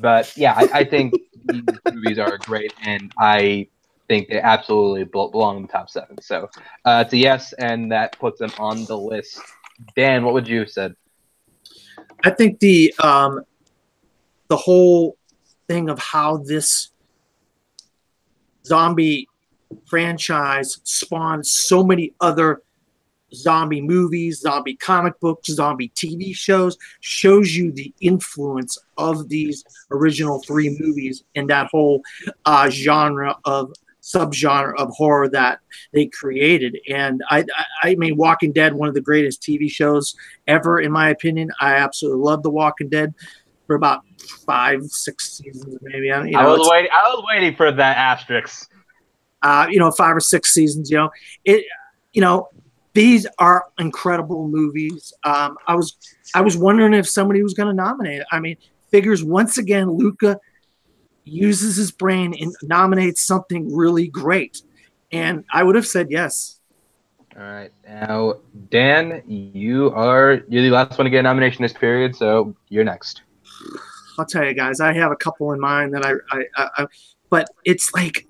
But yeah, I think these movies are great, and I think they absolutely belong in the top 7. So it's a yes, and that puts them on the list. Dan, what would you have said? I think the whole thing of how this zombie franchise spawned so many other zombie movies, zombie comic books, zombie TV shows shows you the influence of these original 3 movies and that whole subgenre of horror that they created. And I mean, Walking Dead, one of the greatest TV shows ever, in my opinion. I absolutely love The Walking Dead for about 5-6 seasons, maybe. I was waiting for that asterisk. 5 or 6 seasons. These are incredible movies. I was wondering if somebody was going to nominate it. I mean, figures once again, Luca uses his brain and nominates something really great, and I would have said yes. All right, now Dan, you're the last one to get a nomination this period, so you're next. I'll tell you guys, I have a couple in mind that but it's like,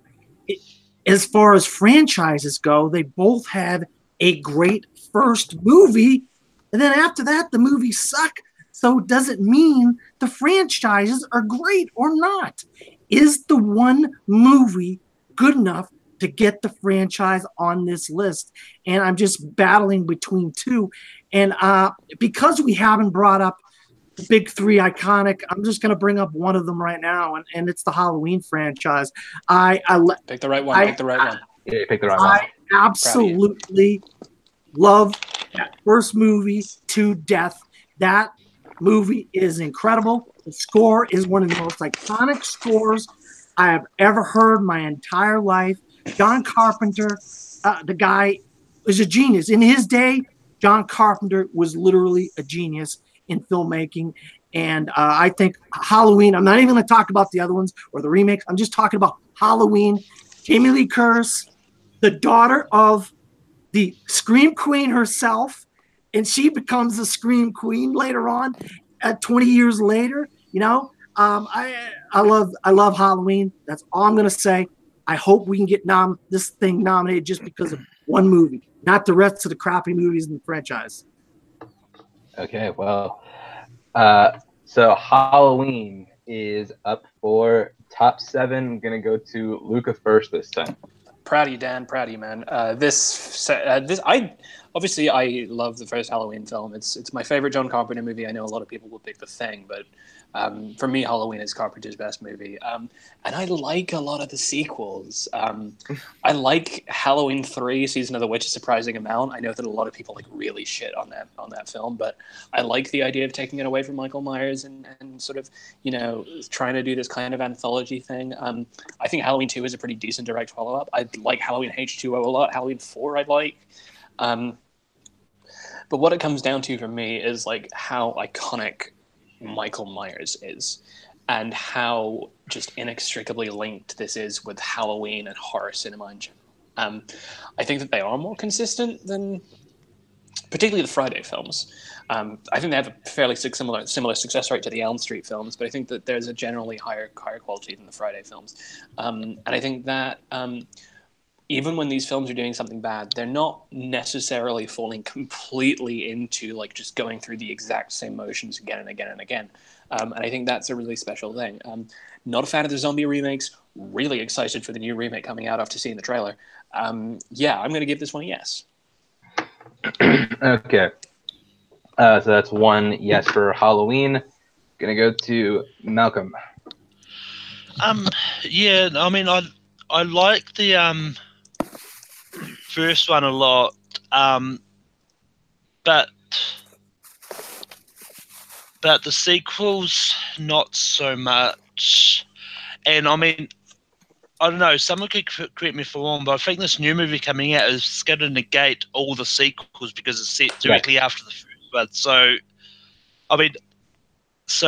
as far as franchises go, they both had a great first movie, and then after that, the movies suck. So does it mean the franchises are great or not? Is the one movie good enough to get the franchise on this list? And I'm just battling between 2. And because we haven't brought up the big 3 iconic, I'm just going to bring up one of them right now, and it's the Halloween franchise. Pick the right one. Pick the right one. Yeah, you picked the right one. I absolutely love that first movie to death. That movie is incredible. The score is one of the most iconic scores I have ever heard my entire life. John Carpenter, the guy, is a genius. In his day, John Carpenter was literally a genius in filmmaking. And I think Halloween, I'm not even going to talk about the other ones or the remakes. I'm just talking about Halloween. Jamie Lee Curtis, the daughter of the Scream Queen herself, and she becomes the Scream Queen later on, 20 years later. I love Halloween. That's all I'm gonna say. I hope we can get this thing nominated just because of one movie, not the rest of the crappy movies in the franchise. Okay, well, so Halloween is up for top 7. I'm gonna go to Luca first this time. Proud of you, Dan. Proud of you, man. obviously I love the first Halloween film. It's my favorite John Carpenter movie. I know a lot of people will pick The Thing, but for me, Halloween is Carpenter's best movie. And I like a lot of the sequels. I like Halloween 3, Season of the Witch, a surprising amount. I know that a lot of people like really shit on that film, but I like the idea of taking it away from Michael Myers and sort of, trying to do this kind of anthology thing. I think Halloween 2 is a pretty decent direct follow-up. I like Halloween H2O a lot. Halloween 4 I like. But what it comes down to for me is like how iconic Michael Myers is and how just inextricably linked this is with Halloween and horror cinema in general. I think that they are more consistent than particularly the Friday films. I think they have a fairly similar success rate to the Elm Street films, but I think that there's a generally higher quality than the Friday films. And I think that even when these films are doing something bad, they're not necessarily falling completely into like just going through the exact same motions again and again and again. And I think that's a really special thing. Not a fan of the zombie remakes. Really excited for the new remake coming out after seeing the trailer. Yeah, I'm going to give this one a yes. Okay. So that's one yes for Halloween. Gonna go to Malcolm. Yeah, I mean, I like the first one a lot, but the sequels not so much. And I mean, I don't know, someone could correct me if I'm wrong, but I think this new movie coming out is going to negate all the sequels because it's set directly after the first one. So, I mean, it's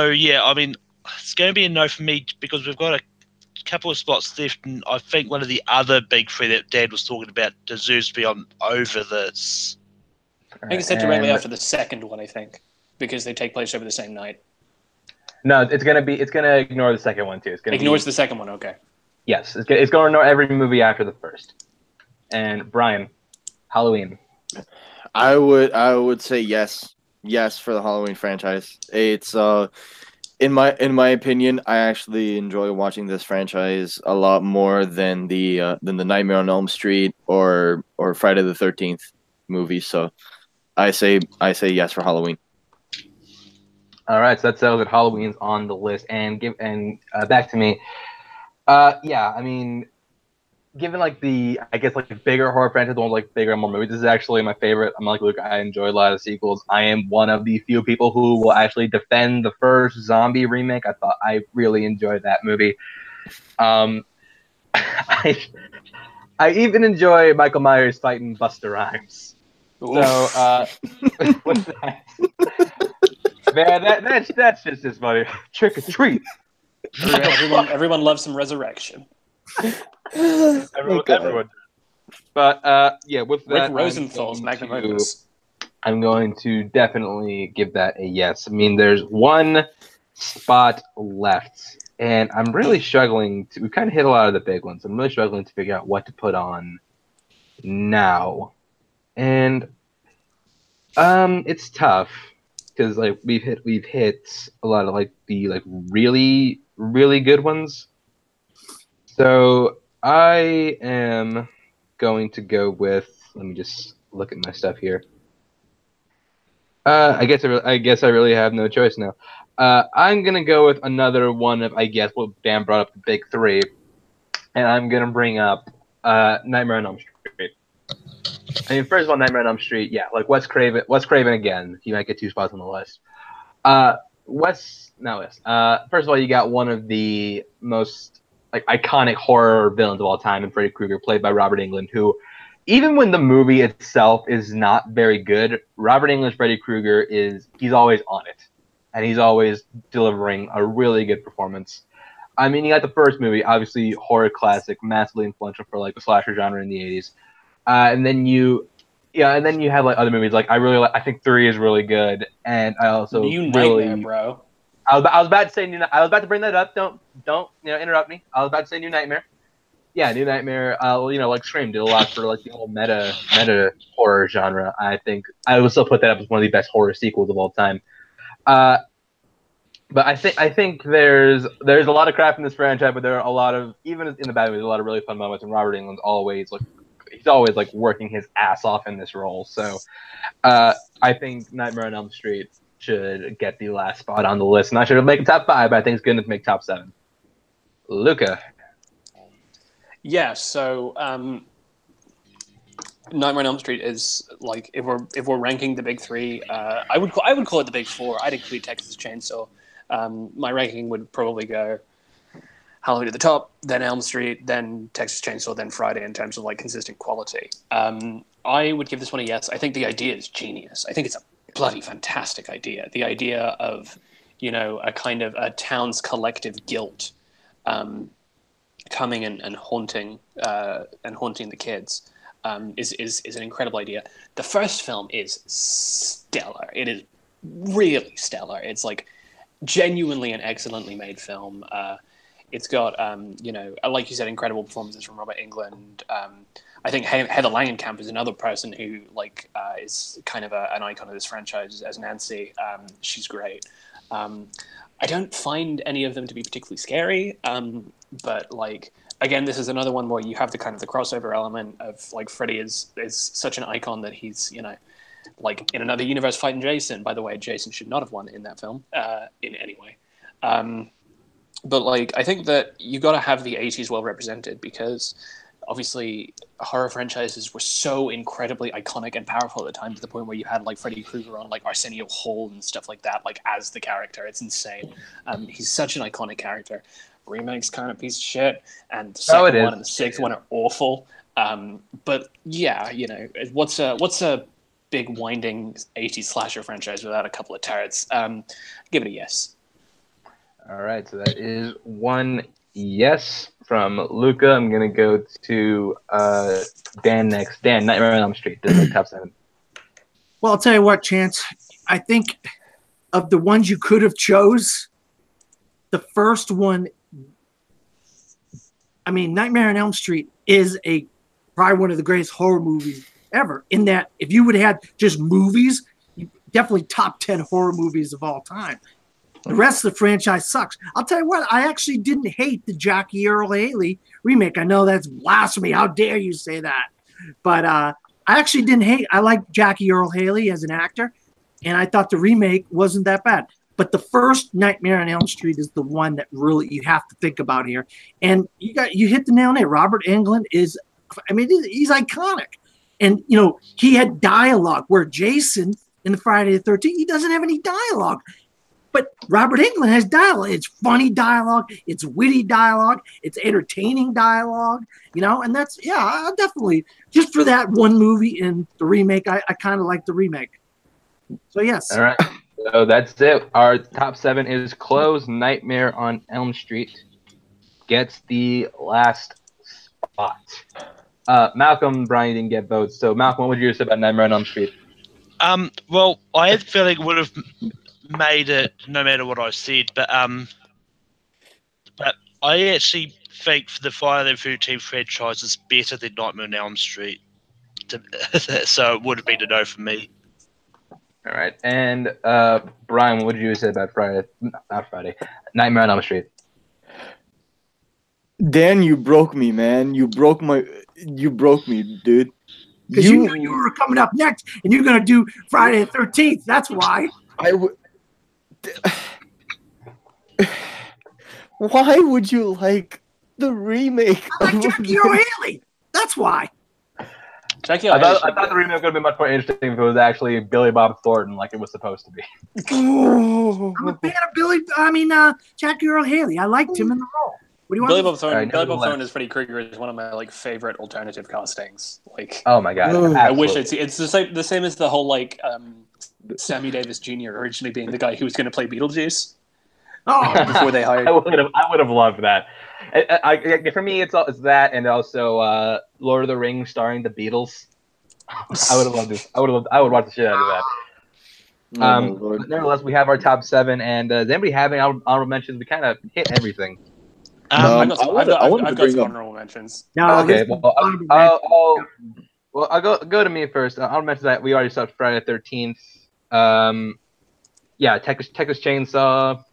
going to be a no for me because we've got a couple of spots left, and I think one of the other big three that Dad was talking about deserves to be on over this. I think it's set directly after the second one, I think, because they take place over the same night. No, it's gonna ignore the second one too. It's gonna ignores the second one. Okay. Yes, it's going to ignore every movie after the first. And Brian, Halloween. I would say yes for the Halloween franchise. It's in my opinion, I actually enjoy watching this franchise a lot more than the Nightmare on Elm Street or Friday the 13th movies. So I say yes for Halloween. All right, so that settles it. Halloween's on the list, and back to me. Yeah, I mean, given like the bigger horror franchise, the ones like bigger and more movies, this is actually my favorite. I'm like Luke, I enjoy a lot of sequels. I am one of the few people who will actually defend the first zombie remake. I really enjoyed that movie. I even enjoy Michael Myers fighting Busta Rhymes. Oof. So what's that? Man, that's just as funny. Trick or treat. Everyone loves some resurrection. Everyone. But yeah, with that, Rick Rosenthal's Magnum Opus. I'm going to definitely give that a yes. I mean, there's one spot left, and I'm really struggling to. We kind of hit a lot of the big ones. I'm really struggling to figure out what to put on now, and it's tough because like we've hit a lot of like the like really good ones. So I am going to go with. Let me just look at my stuff here. I guess I really have no choice now. I'm gonna go with another one of what Dan brought up, the big three, and I'm gonna bring up Nightmare on Elm Street. I mean, first of all, Nightmare on Elm Street, yeah, like Wes Craven again. He might get 2 spots on the list. First of all, you got one of the most like iconic horror villains of all time in Freddy Krueger, played by Robert Englund, who, even when the movie itself is not very good, Robert Englund's Freddy Krueger he's always on it, and he's always delivering a really good performance. I mean, you got the first movie, obviously horror classic, massively influential for like the slasher genre in the 80s. And then you have like other movies. Like I think 3 is really good, and I also Nightmare, bro. I was about to say I was about to bring that up. Don't interrupt me. I was about to say New Nightmare. Yeah, New Nightmare. Like Scream did a lot for like the whole meta horror genre. I think I would still put that up as one of the best horror sequels of all time. But I think there's a lot of crap in this franchise, but there are a lot of, even in the bad movies, a lot of really fun moments, and Robert Englund's always like he's always like working his ass off in this role. So I think Nightmare on Elm Street should get the last spot on the list. Not sure to make top 5, but I think it's good enough to make top 7. Luca. Yeah, so Nightmare on Elm Street is like if we're ranking the big 3, I would call it the big 4. I'd include Texas Chainsaw. My ranking would probably go Halloween at the top, then Elm Street, then Texas Chainsaw, then Friday in terms of like consistent quality. I would give this one a yes. I think the idea is genius. I think it's a bloody fantastic idea. The idea of, you know, a kind of a town's collective guilt coming and haunting the kids is an incredible idea. The first film is stellar. It is really stellar. It's like genuinely an excellently made film. It's got, you know, like you said, incredible performances from Robert Englund. I think Heather Langenkamp is another person who, like, is kind of an icon of this franchise as Nancy. She's great. I don't find any of them to be particularly scary, but, like, again, this is another one where you have the kind of the crossover element of, like, Freddy is such an icon that he's, you know, like, in another universe fighting Jason. By the way, Jason should not have won in that film in any way. But, like, I think that you got to have the 80s well represented because obviously horror franchises were so incredibly iconic and powerful at the time, to the point where you had like Freddy Krueger on like Arsenio Hall and stuff like that, like as the character. It's insane. He's such an iconic character. Remake's kind of piece of shit, and the second one and the sixth one are awful. But yeah, you know, what's a big winding 80s slasher franchise without a couple of turrets? Give it a yes. All right, so that is one yes from Luca. I'm gonna go to Dan next. Dan, Nightmare on Elm Street, the top 7. Well, I'll tell you what, Chance. I think of the ones you could have chose, the first one. I mean, Nightmare on Elm Street is probably one of the greatest horror movies ever. In that, if you would have had just movies, definitely top 10 horror movies of all time. The rest of the franchise sucks. I'll tell you what, I actually didn't hate the Jackie Earle Haley remake. I know that's blasphemy. How dare you say that? But I actually didn't hate. I like Jackie Earle Haley as an actor, and I thought the remake wasn't that bad. But the first Nightmare on Elm Street is the one that really you have to think about here. And you hit the nail on it. Robert Englund is, I mean, he's iconic. And, you know, he had dialogue where Jason in the Friday the 13th, he doesn't have any dialogue. But Robert Englund has dialogue. It's funny dialogue. It's witty dialogue. It's entertaining dialogue, you know, and that's, yeah, I definitely, just for that one movie in the remake, I kind of like the remake. So, yes. All right. So that's it. Our top 7 is closed. Nightmare on Elm Street gets the last spot. Malcolm, Brian didn't get votes. So, Malcolm, what would you say about Nightmare on Elm Street? Well, I had a feeling it would have made it no matter what I said, but I actually think the Friday the 13th franchise is better than Nightmare on Elm Street, so it would have been a no for me. All right, and Brian, what did you say about Nightmare on Elm Street? Dan, you broke me, man. You broke me, dude. Because you knew you were coming up next, and you're gonna do Friday the 13th. That's why. Why would you like the remake? I like Jackie Earle Haley. That's why. Jackie I thought the remake was going to be much more interesting if it was actually Billy Bob Thornton like it was supposed to be. I'm a fan of Jackie Earle Haley. I liked him in the role. What do you want? Billy Bob Thornton. Billy Bob Thornton as Freddy Krueger is one of my like favorite alternative castings. Like, oh my god, I wish it's the same as the whole like Sammy Davis Jr. originally being the guy who was going to play Beetlejuice. Oh, before they hired. I would have loved that. For me, it's that, and also Lord of the Rings starring the Beatles. I would have loved this. I would watch the shit out of that. Nevertheless, we have our top 7, and does anybody have any honorable mentions? We kind of hit everything. I've got some honorable mentions. No, okay. I'll go to me first. I'll mention that we already saw Friday the 13th. Yeah, Texas Chainsaw.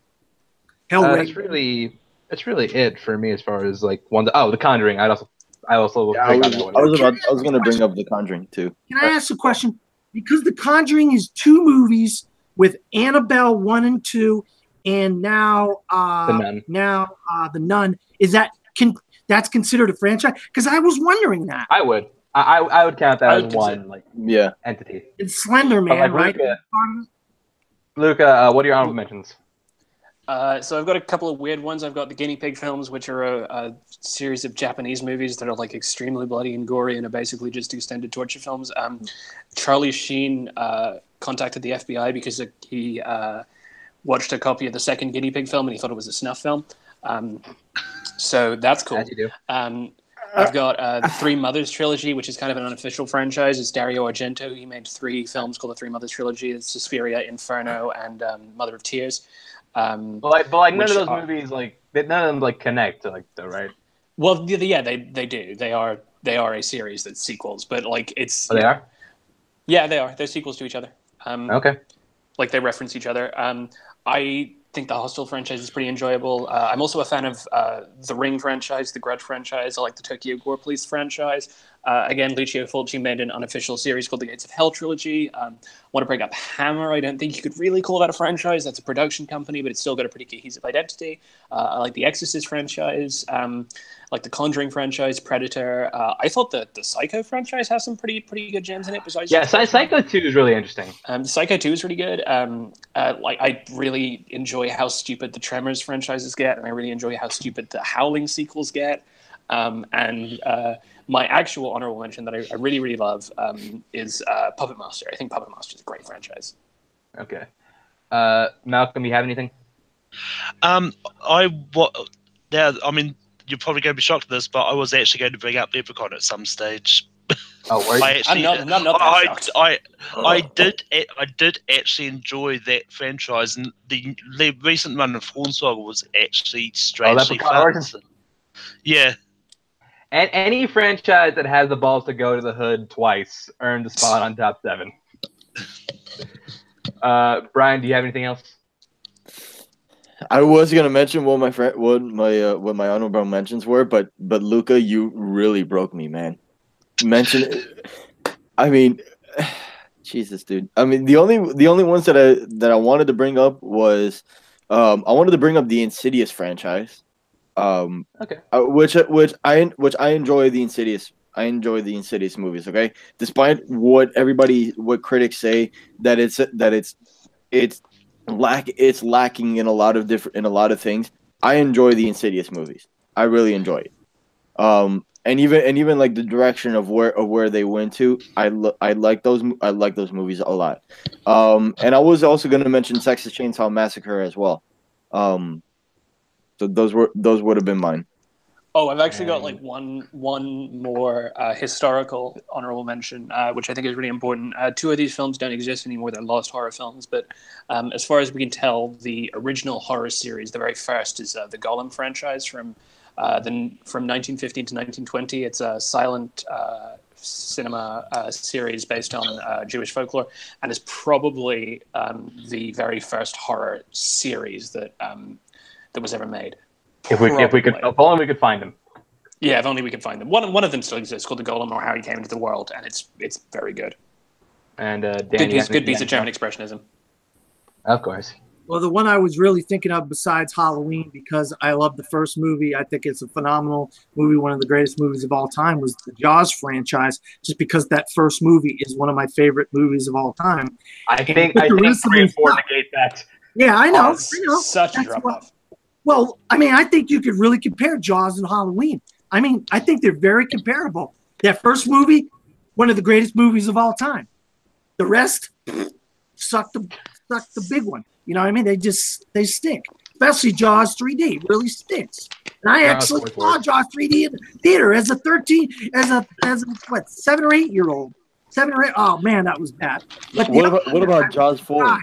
Hellraiser. That's really it for me as far as like ones. Oh, The Conjuring. I'd also I also will Yeah, break on that one. I was gonna bring up The Conjuring too. Can I ask a question? Because The Conjuring is 2 movies with Annabelle 1 and 2, and now The Nun. The Nun. Is that's considered a franchise? Because I was wondering that. I would. I would count that I as would consider- one like Yeah. entity. It's Slender Man, like right? Luca, what are your honorable mentions? So I've got a couple of weird ones. I've got the Guinea Pig films, which are a series of Japanese movies that are like extremely bloody and gory and are basically just extended torture films. Charlie Sheen contacted the FBI because he watched a copy of the second Guinea Pig film and he thought it was a snuff film. So that's cool. As you do. I've got the Three Mothers trilogy, which is kind of an unofficial franchise. It's Dario Argento. He made 3 films called the Three Mothers trilogy. It's Suspiria, Inferno, and Mother of Tears. But none of those are- movies none of them connect though, right? Well, yeah, they do. They are a series that's sequels, but it's. Oh, they are. Yeah, they are. They're sequels to each other. Okay. Like they reference each other. I think the Hostel franchise is pretty enjoyable. I'm also a fan of the Ring franchise, the Grudge franchise. I like the Tokyo Gore Police franchise. Again, Lucio Fulci made an unofficial series called the Gates of Hell trilogy. I want to bring up Hammer. I don't think you could really call that a franchise. That's a production company, but it's still got a pretty cohesive identity. I like the Exorcist franchise. I like the Conjuring franchise, Predator. I thought the Psycho franchise has some pretty good gems in it. Besides, Yeah, Psycho 2 is really interesting. Psycho 2 is really good. I really enjoy how stupid the Tremors franchises get, and I really enjoy how stupid the Howling sequels get. My actual honorable mention that I really, really love is Puppet Master. I think Puppet Master is a great franchise. Okay. Malcolm, you have anything? You're probably going to be shocked at this, but I was actually going to bring up Leprechaun at some stage. Oh, were you? I'm not that shocked. I did actually enjoy that franchise, and the recent run of Hornswoggle was actually strangely Leprechaun fun. Origins? Yeah. And any franchise that has the balls to go to the hood twice earned a spot on top 7. Brian, do you have anything else? I was gonna mention what my honorable mentions were, but Luca, you really broke me, man. I mean, Jesus, dude. I mean, the only ones that I wanted to bring up was, I wanted to bring up the Insidious franchise. Okay. Which I enjoy the Insidious. I enjoy the Insidious movies. Okay, despite what critics say that it's lacking in a lot of things. I enjoy the Insidious movies. I really enjoy it. And even like the direction of where they went to, I like those movies a lot. And I was also going to mention Texas Chainsaw Massacre as well. So those would have been mine. Oh, I've actually got like one more historical honorable mention, which I think is really important. 2 of these films don't exist anymore; they're lost horror films. But as far as we can tell, the original horror series, the very first, is the Golem franchise from 1915 to 1920. It's a silent cinema series based on Jewish folklore, and is probably the very first horror series that was ever made. If only we could find them. Yeah, if only we could find them. One of them still exists, called The Golem, or How He Came into the World, and it's very good. And Dan, good piece of German expressionism. Of course. Well, the one I was really thinking of besides Halloween, because I love the first movie, I think it's a phenomenal movie, one of the greatest movies of all time, was the Jaws franchise, just because that first movie is one of my favorite movies of all time. I think 3 and 4 negate that. Yeah, I know. Such a drop-off. Well, I mean, I think you could really compare Jaws and Halloween. I mean, I think they're very comparable. That first movie, one of the greatest movies of all time. The rest, suck the big one. You know what I mean? They stink. Especially Jaws 3D really stinks. And I actually saw Jaws 3D in the theater as a 7 or 8 year old. 7 or 8. Oh man, that was bad. But what about Jaws 4?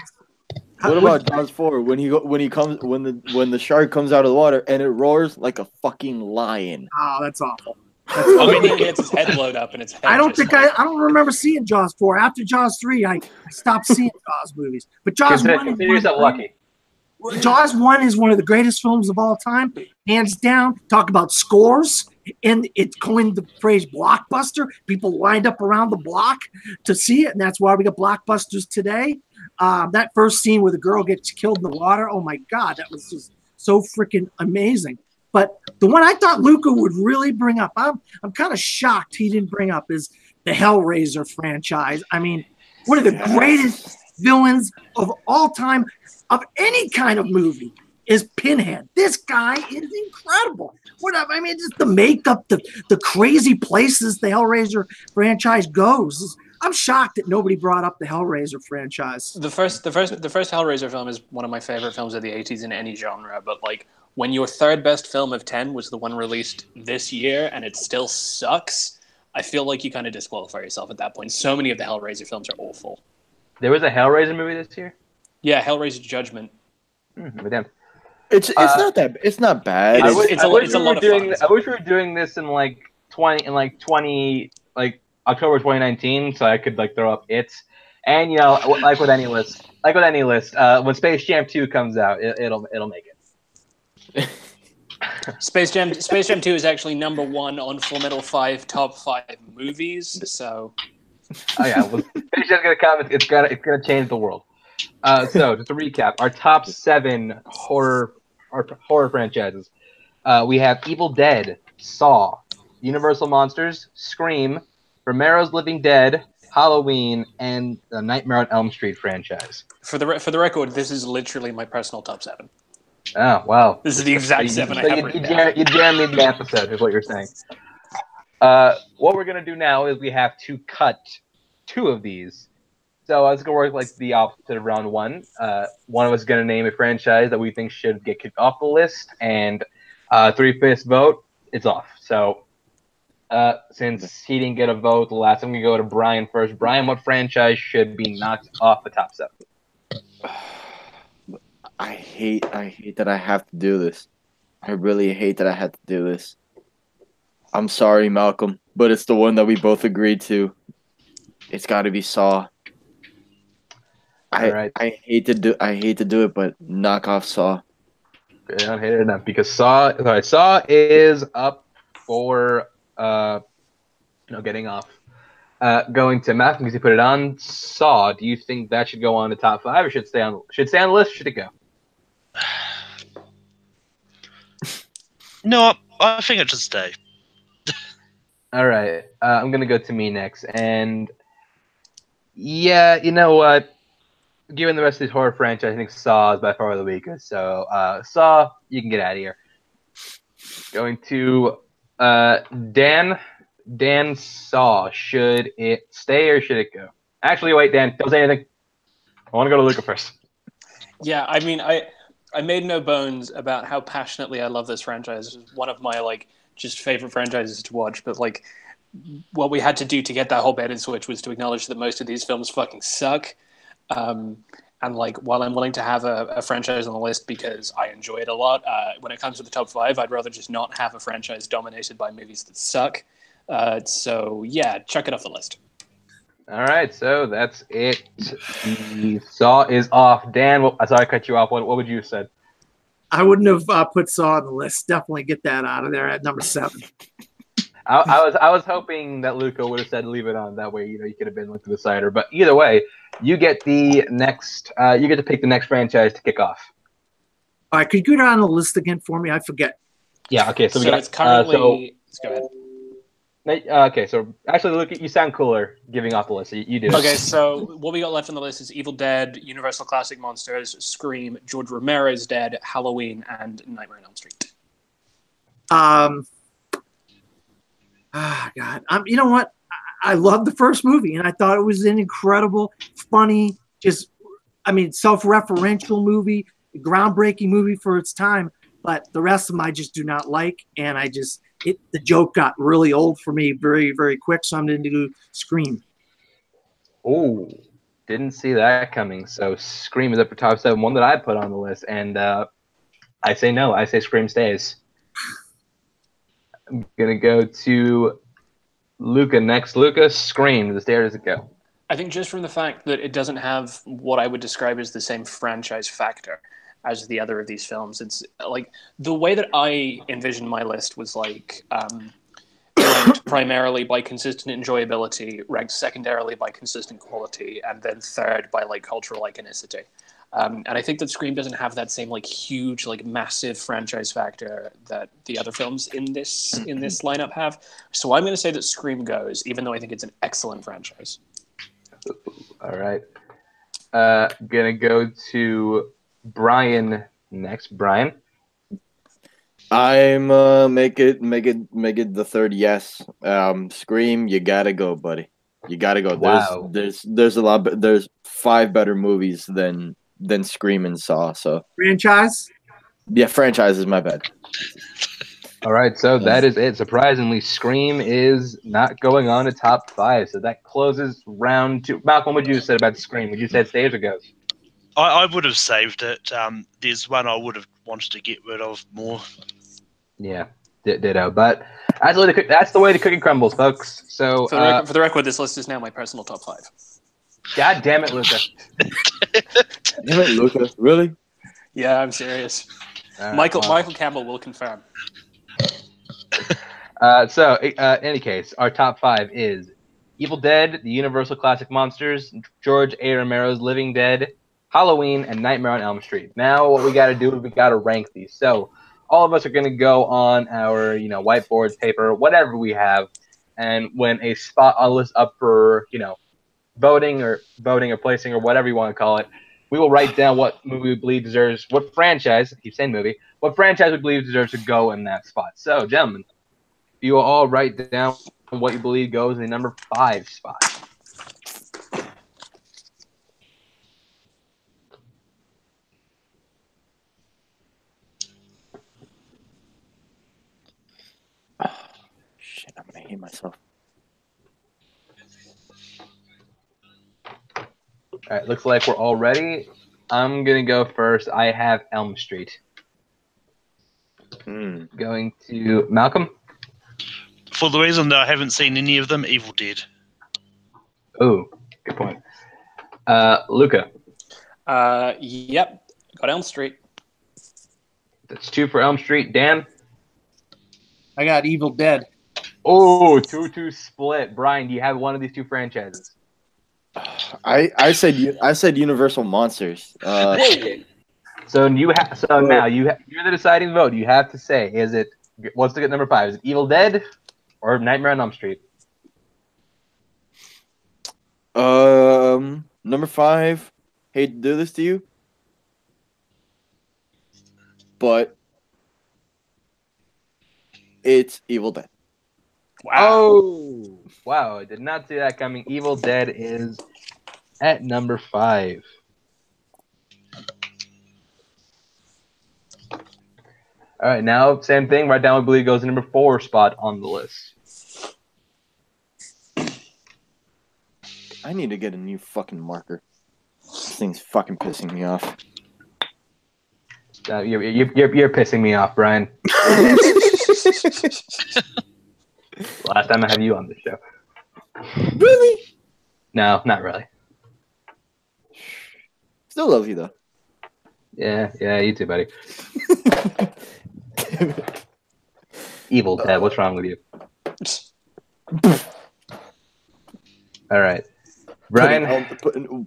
What about Jaws 4 when the shark comes out of the water and it roars like a fucking lion? Oh, that's awful. I mean, he gets his head blowed up and it's. I don't remember seeing Jaws 4. After Jaws 3, I stopped seeing Jaws movies. But Jaws 1 consider yourself lucky. Jaws 1 is one of the greatest films of all time, hands down. Talk about scores. and it coined the phrase blockbuster. People lined up around the block to see it, and that's why we got blockbusters today. That first scene where the girl gets killed in the water, oh my God, that was just so freaking amazing. But the one I thought Luca would really bring up, I'm kind of shocked he didn't bring up, is the Hellraiser franchise. I mean, one of the greatest villains of all time of any kind of movie is Pinhead. This guy is incredible. I mean, just the makeup, the crazy places the Hellraiser franchise goes. I'm shocked that nobody brought up the Hellraiser franchise. The first Hellraiser film is one of my favorite films of the 80s in any genre, but like when your third best film of 10 was the one released this year and it still sucks, I feel like you kind of disqualify yourself at that point. So many of the Hellraiser films are awful. There was a Hellraiser movie this year? Yeah, Hellraiser Judgment. Damn. It's not bad. I wish it's a lot of fun. I wish we were doing this in October 2019, so I could like throw up it. And like with any list, when Space Jam 2 comes out, it'll make it. Space Jam 2 is actually number 1 on Full Metal 5 top 5 movies. So, oh yeah, well, Space Jam's gonna come. It's gonna change the world. So just to recap, our top 7 horror franchises. We have Evil Dead, Saw, Universal Monsters, Scream, Romero's Living Dead, Halloween, and the Nightmare on Elm Street franchise. For the record, this is literally my personal top 7. Oh, wow. This is the exact 7 I have written down. You Jeremy the episode, is what you're saying. What we're going to do now is we have to cut 2 of these. So it's going to work like the opposite of round 1. One of us is going to name a franchise that we think should get kicked off the list, and 3/5 vote, it's off. So since he didn't get a vote the last time, we go to Brian first. Brian, what franchise should be knocked off the top 7? I hate that I have to do this. I really hate that I had to do this. I'm sorry, Malcolm, but it's the one that we both agreed to. It's got to be Saw. Right. I hate to do it, but knock off Saw. I don't hate it enough because Saw is up for getting off. Going to Malcolm because he put it on. Saw. Do you think that should go on the top 5 or should stay on the list? Should it go? No, I think it should stay. All right. I'm gonna go to me next, and yeah, you know what? Given the rest of these horror franchise, I think Saw is by far the weakest. So Saw, you can get out of here. Going to Dan. Dan, Saw. Should it stay or should it go? Actually, wait, Dan. Don't say anything. I want to go to Luca first. Yeah, I mean, I made no bones about how passionately I love this franchise. It's one of my just favorite franchises to watch. But what we had to do to get that whole bait and switch was to acknowledge that most of these films fucking suck. And while I'm willing to have a franchise on the list because I enjoy it a lot, when it comes to the top 5, I'd rather just not have a franchise dominated by movies that suck. So yeah, chuck it off the list. All right, so that's it. The Saw is off. Dan, sorry I cut you off. What would you have said? I wouldn't have put Saw on the list. Definitely get that out of there at number 7. I was hoping that Luca would have said leave it on. That way, you could have been like the decider. But either way, you get the next. You get to pick the next franchise to kick off. All right, could you go down the list again for me? I forget. Yeah. Okay. So we got. It's currently. Let's go ahead. Okay, so actually, Luca, you sound cooler giving off the list. You do. Okay, so what we got left on the list is Evil Dead, Universal Classic Monsters, Scream, George Romero's Dead, Halloween, and Nightmare on Elm Street. God. You know what? I loved the first movie, and I thought it was an incredible, funny, self-referential movie, groundbreaking movie for its time. But the rest of them I just do not like, and the joke got really old for me very, very quick, so I'm going to do Scream. Oh, didn't see that coming. So Scream is up for top 7, one that I put on the list, and I say no. I say Scream stays. I'm going to go to Luca next. Luca, Scream. Does it stay or does it go? I think just from the fact that it doesn't have what I would describe as the same franchise factor. as the other of these films. It's like the way that I envisioned my list was like ranked primarily by consistent enjoyability, ranked secondarily by consistent quality, and then third by like cultural iconicity. And I think that Scream doesn't have that same like huge, like massive franchise factor that the other films in this lineup have. So I'm going to say that Scream goes, even though I think it's an excellent franchise. All right. Gonna go to Brian next. Brian. I'm make it the third yes. Scream, you gotta go, buddy. You gotta go. Wow. There's a lot. There's 5 better movies than Scream and Saw. So Franchise? yeah, franchise is my bad. All right, so that is it. Surprisingly, Scream is not going on to top 5, so that closes round 2. Malcolm, what would you have said about Scream? Would you say it stays or goes? I would have saved it. There's one I would have wanted to get rid of more. Yeah, ditto. But that's the way the cookie crumbles, folks. So For the record, this list is now my personal top 5. God damn it, Luca. Damn it, Luca. Really? Yeah, I'm serious. All right, Michael well. Campbell will confirm. So, in any case, our top 5 is Evil Dead, the Universal Classic Monsters, George A. Romero's Living Dead, Halloween, and Nightmare on Elm Street. Now, what we got to do is we got to rank these. So, all of us are going to go on our, whiteboards, paper, whatever we have, and when a spot on the list up for, voting or placing or whatever you want to call it, we will write down what movie we believe deserves, what franchise, I keep saying movie, what franchise we believe deserves to go in that spot. So, gentlemen, you will all write down what you believe goes in the number 5 spot. Shit, I'm gonna hate myself. All right, looks like we're all ready. I'm going to go first. I have Elm Street. Going to Malcolm. For the reason that I haven't seen any of them, Evil Dead. Oh, good point. Luca. Yep, got Elm Street. That's 2 for Elm Street. Dan. I got Evil Dead. Oh, 2-2 split. Brian, do you have one of these 2 franchises? I said Universal Monsters. So now you're the deciding vote. You have to say, what's the number 5? Is it Evil Dead or Nightmare on Elm Street? Number 5. Hate to do this to you, but it's Evil Dead. Wow. Oh, wow. I did not see that coming. Evil Dead is at number 5. All right, now, same thing. Write down what I believe goes in number 4 spot on the list. I need to get a new fucking marker. This thing's fucking pissing me off. You're pissing me off, Brian. Last time I have you on the show. Really? No, not really. Still love you though. Yeah, you too, buddy. Evil Dead, what's wrong with you? All right, Brian.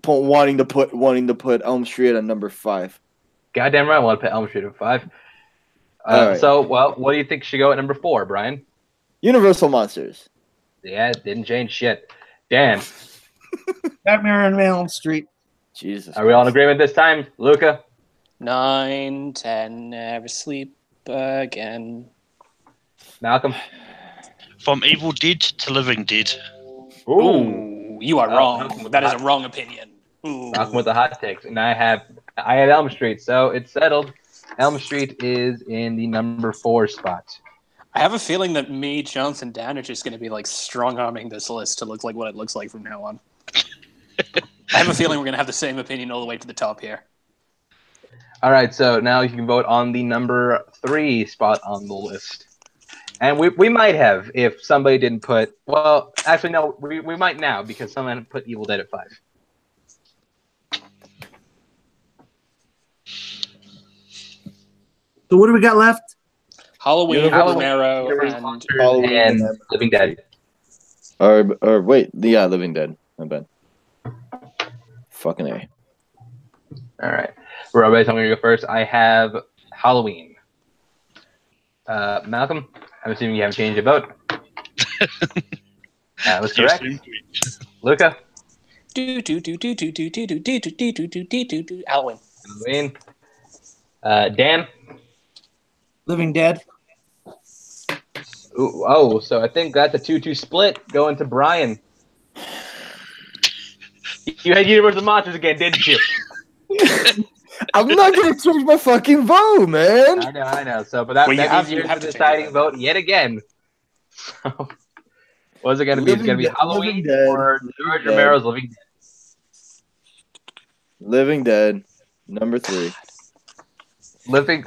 Wanting to put Elm Street at number 5. Goddamn right, I want to put Elm Street at 5. Right. So, what do you think should go at number 4, Brian? Universal Monsters. Yeah, it didn't change shit. Dan. Nightmare on Elm Street. Jesus. Are we all in agreement this time? Luca? 9, 10, never sleep again. Malcolm? From Evil Dead to Living Dead. Ooh, you are wrong. Malcolm. That is a wrong opinion. Ooh. Malcolm with the hot takes. And I have Elm Street, so it's settled. Elm Street is in the number 4 spot. I have a feeling that me, Jones, and Dan are just going to be like strong-arming this list to look like what it looks like from now on. I have a feeling we're going to have the same opinion all the way to the top here. All right, so now you can vote on the number 3 spot on the list. And we might have if somebody didn't put... Well, actually, no, we might now because someone put Evil Dead at 5. So what do we got left? Halloween, Halloween, Romero, Universal and Monsters, Halloween and and- Living Dead. Or wait, yeah, Living Dead. I bet. Fucking A. All right. Robert, I'm going to go first. I have Halloween. Malcolm, I'm assuming you haven't changed your vote. That was correct. Luca, Halloween. Halloween. Dan. Living Dead. Ooh, oh, so I think that's a 2-2 split going to Brian. You had Universal Monsters again, didn't you? I'm not gonna change my fucking vote, man. I know. So, but that, Well, that you means have you're to the change deciding it. vote yet again. So, what's it going to be? It's going to be Living Halloween Dead. or George Romero's Living Dead. Living Dead, number 3.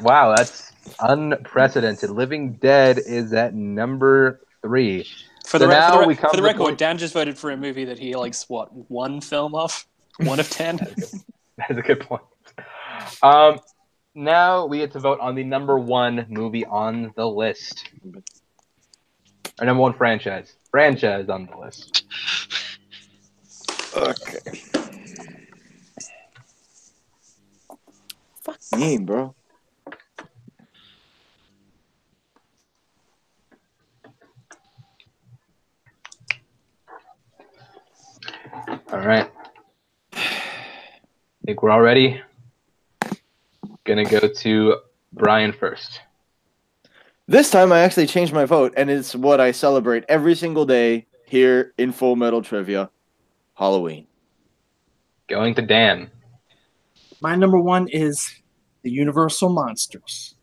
Wow, that's unprecedented. Living Dead is at number 3. For So the, now for we the, come for the to the record, point- Dan just voted for a movie that he likes, what, 1 film of? 1 of 10? That's a good point. Now we get to vote on the number 1 movie on the list. Our number 1 franchise. Franchise on the list. Okay. Fuck me, bro. All right. I think we're all ready. Gonna go to Brian first. This time I actually changed my vote, and it's what I celebrate every single day here in Full Metal Trivia. Halloween. Going to Dan. My number 1 is the Universal Monsters.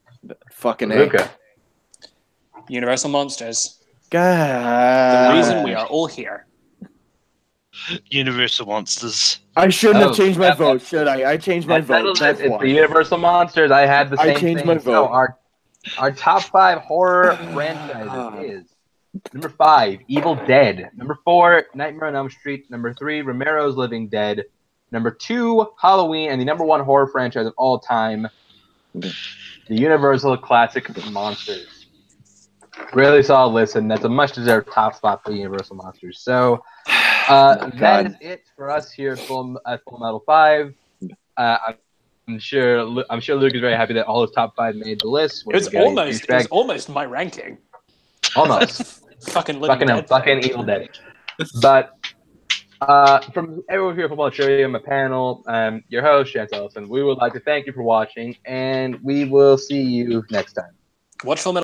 Fucking A. Luca. Universal Monsters. The God. reason we are all here. Universal Monsters. I shouldn't Oh, have changed my that- vote, should I? I changed my That vote. settles That's it. It's why. the Universal Monsters. I had the I same changed thing. my vote. So our top 5 horror franchises is number 5, Evil Dead. Number 4, Nightmare on Elm Street. Number 3, Romero's Living Dead. Number 2, Halloween, and the number 1 horror franchise of all time, the Universal Classic Monsters. Really solid list, and that's a much-deserved top spot for Universal Monsters. So that is it for us here at Full Metal 5. I'm sure Luke is very happy that all his top 5 made the list. It was almost my ranking. Almost. Fucking Living Dead. Fucking Evil Dead. But from everyone here at Football Trivia, my panel, your host, Chance Ellison, we would like to thank you for watching, and we will see you next time. Watch Full Metal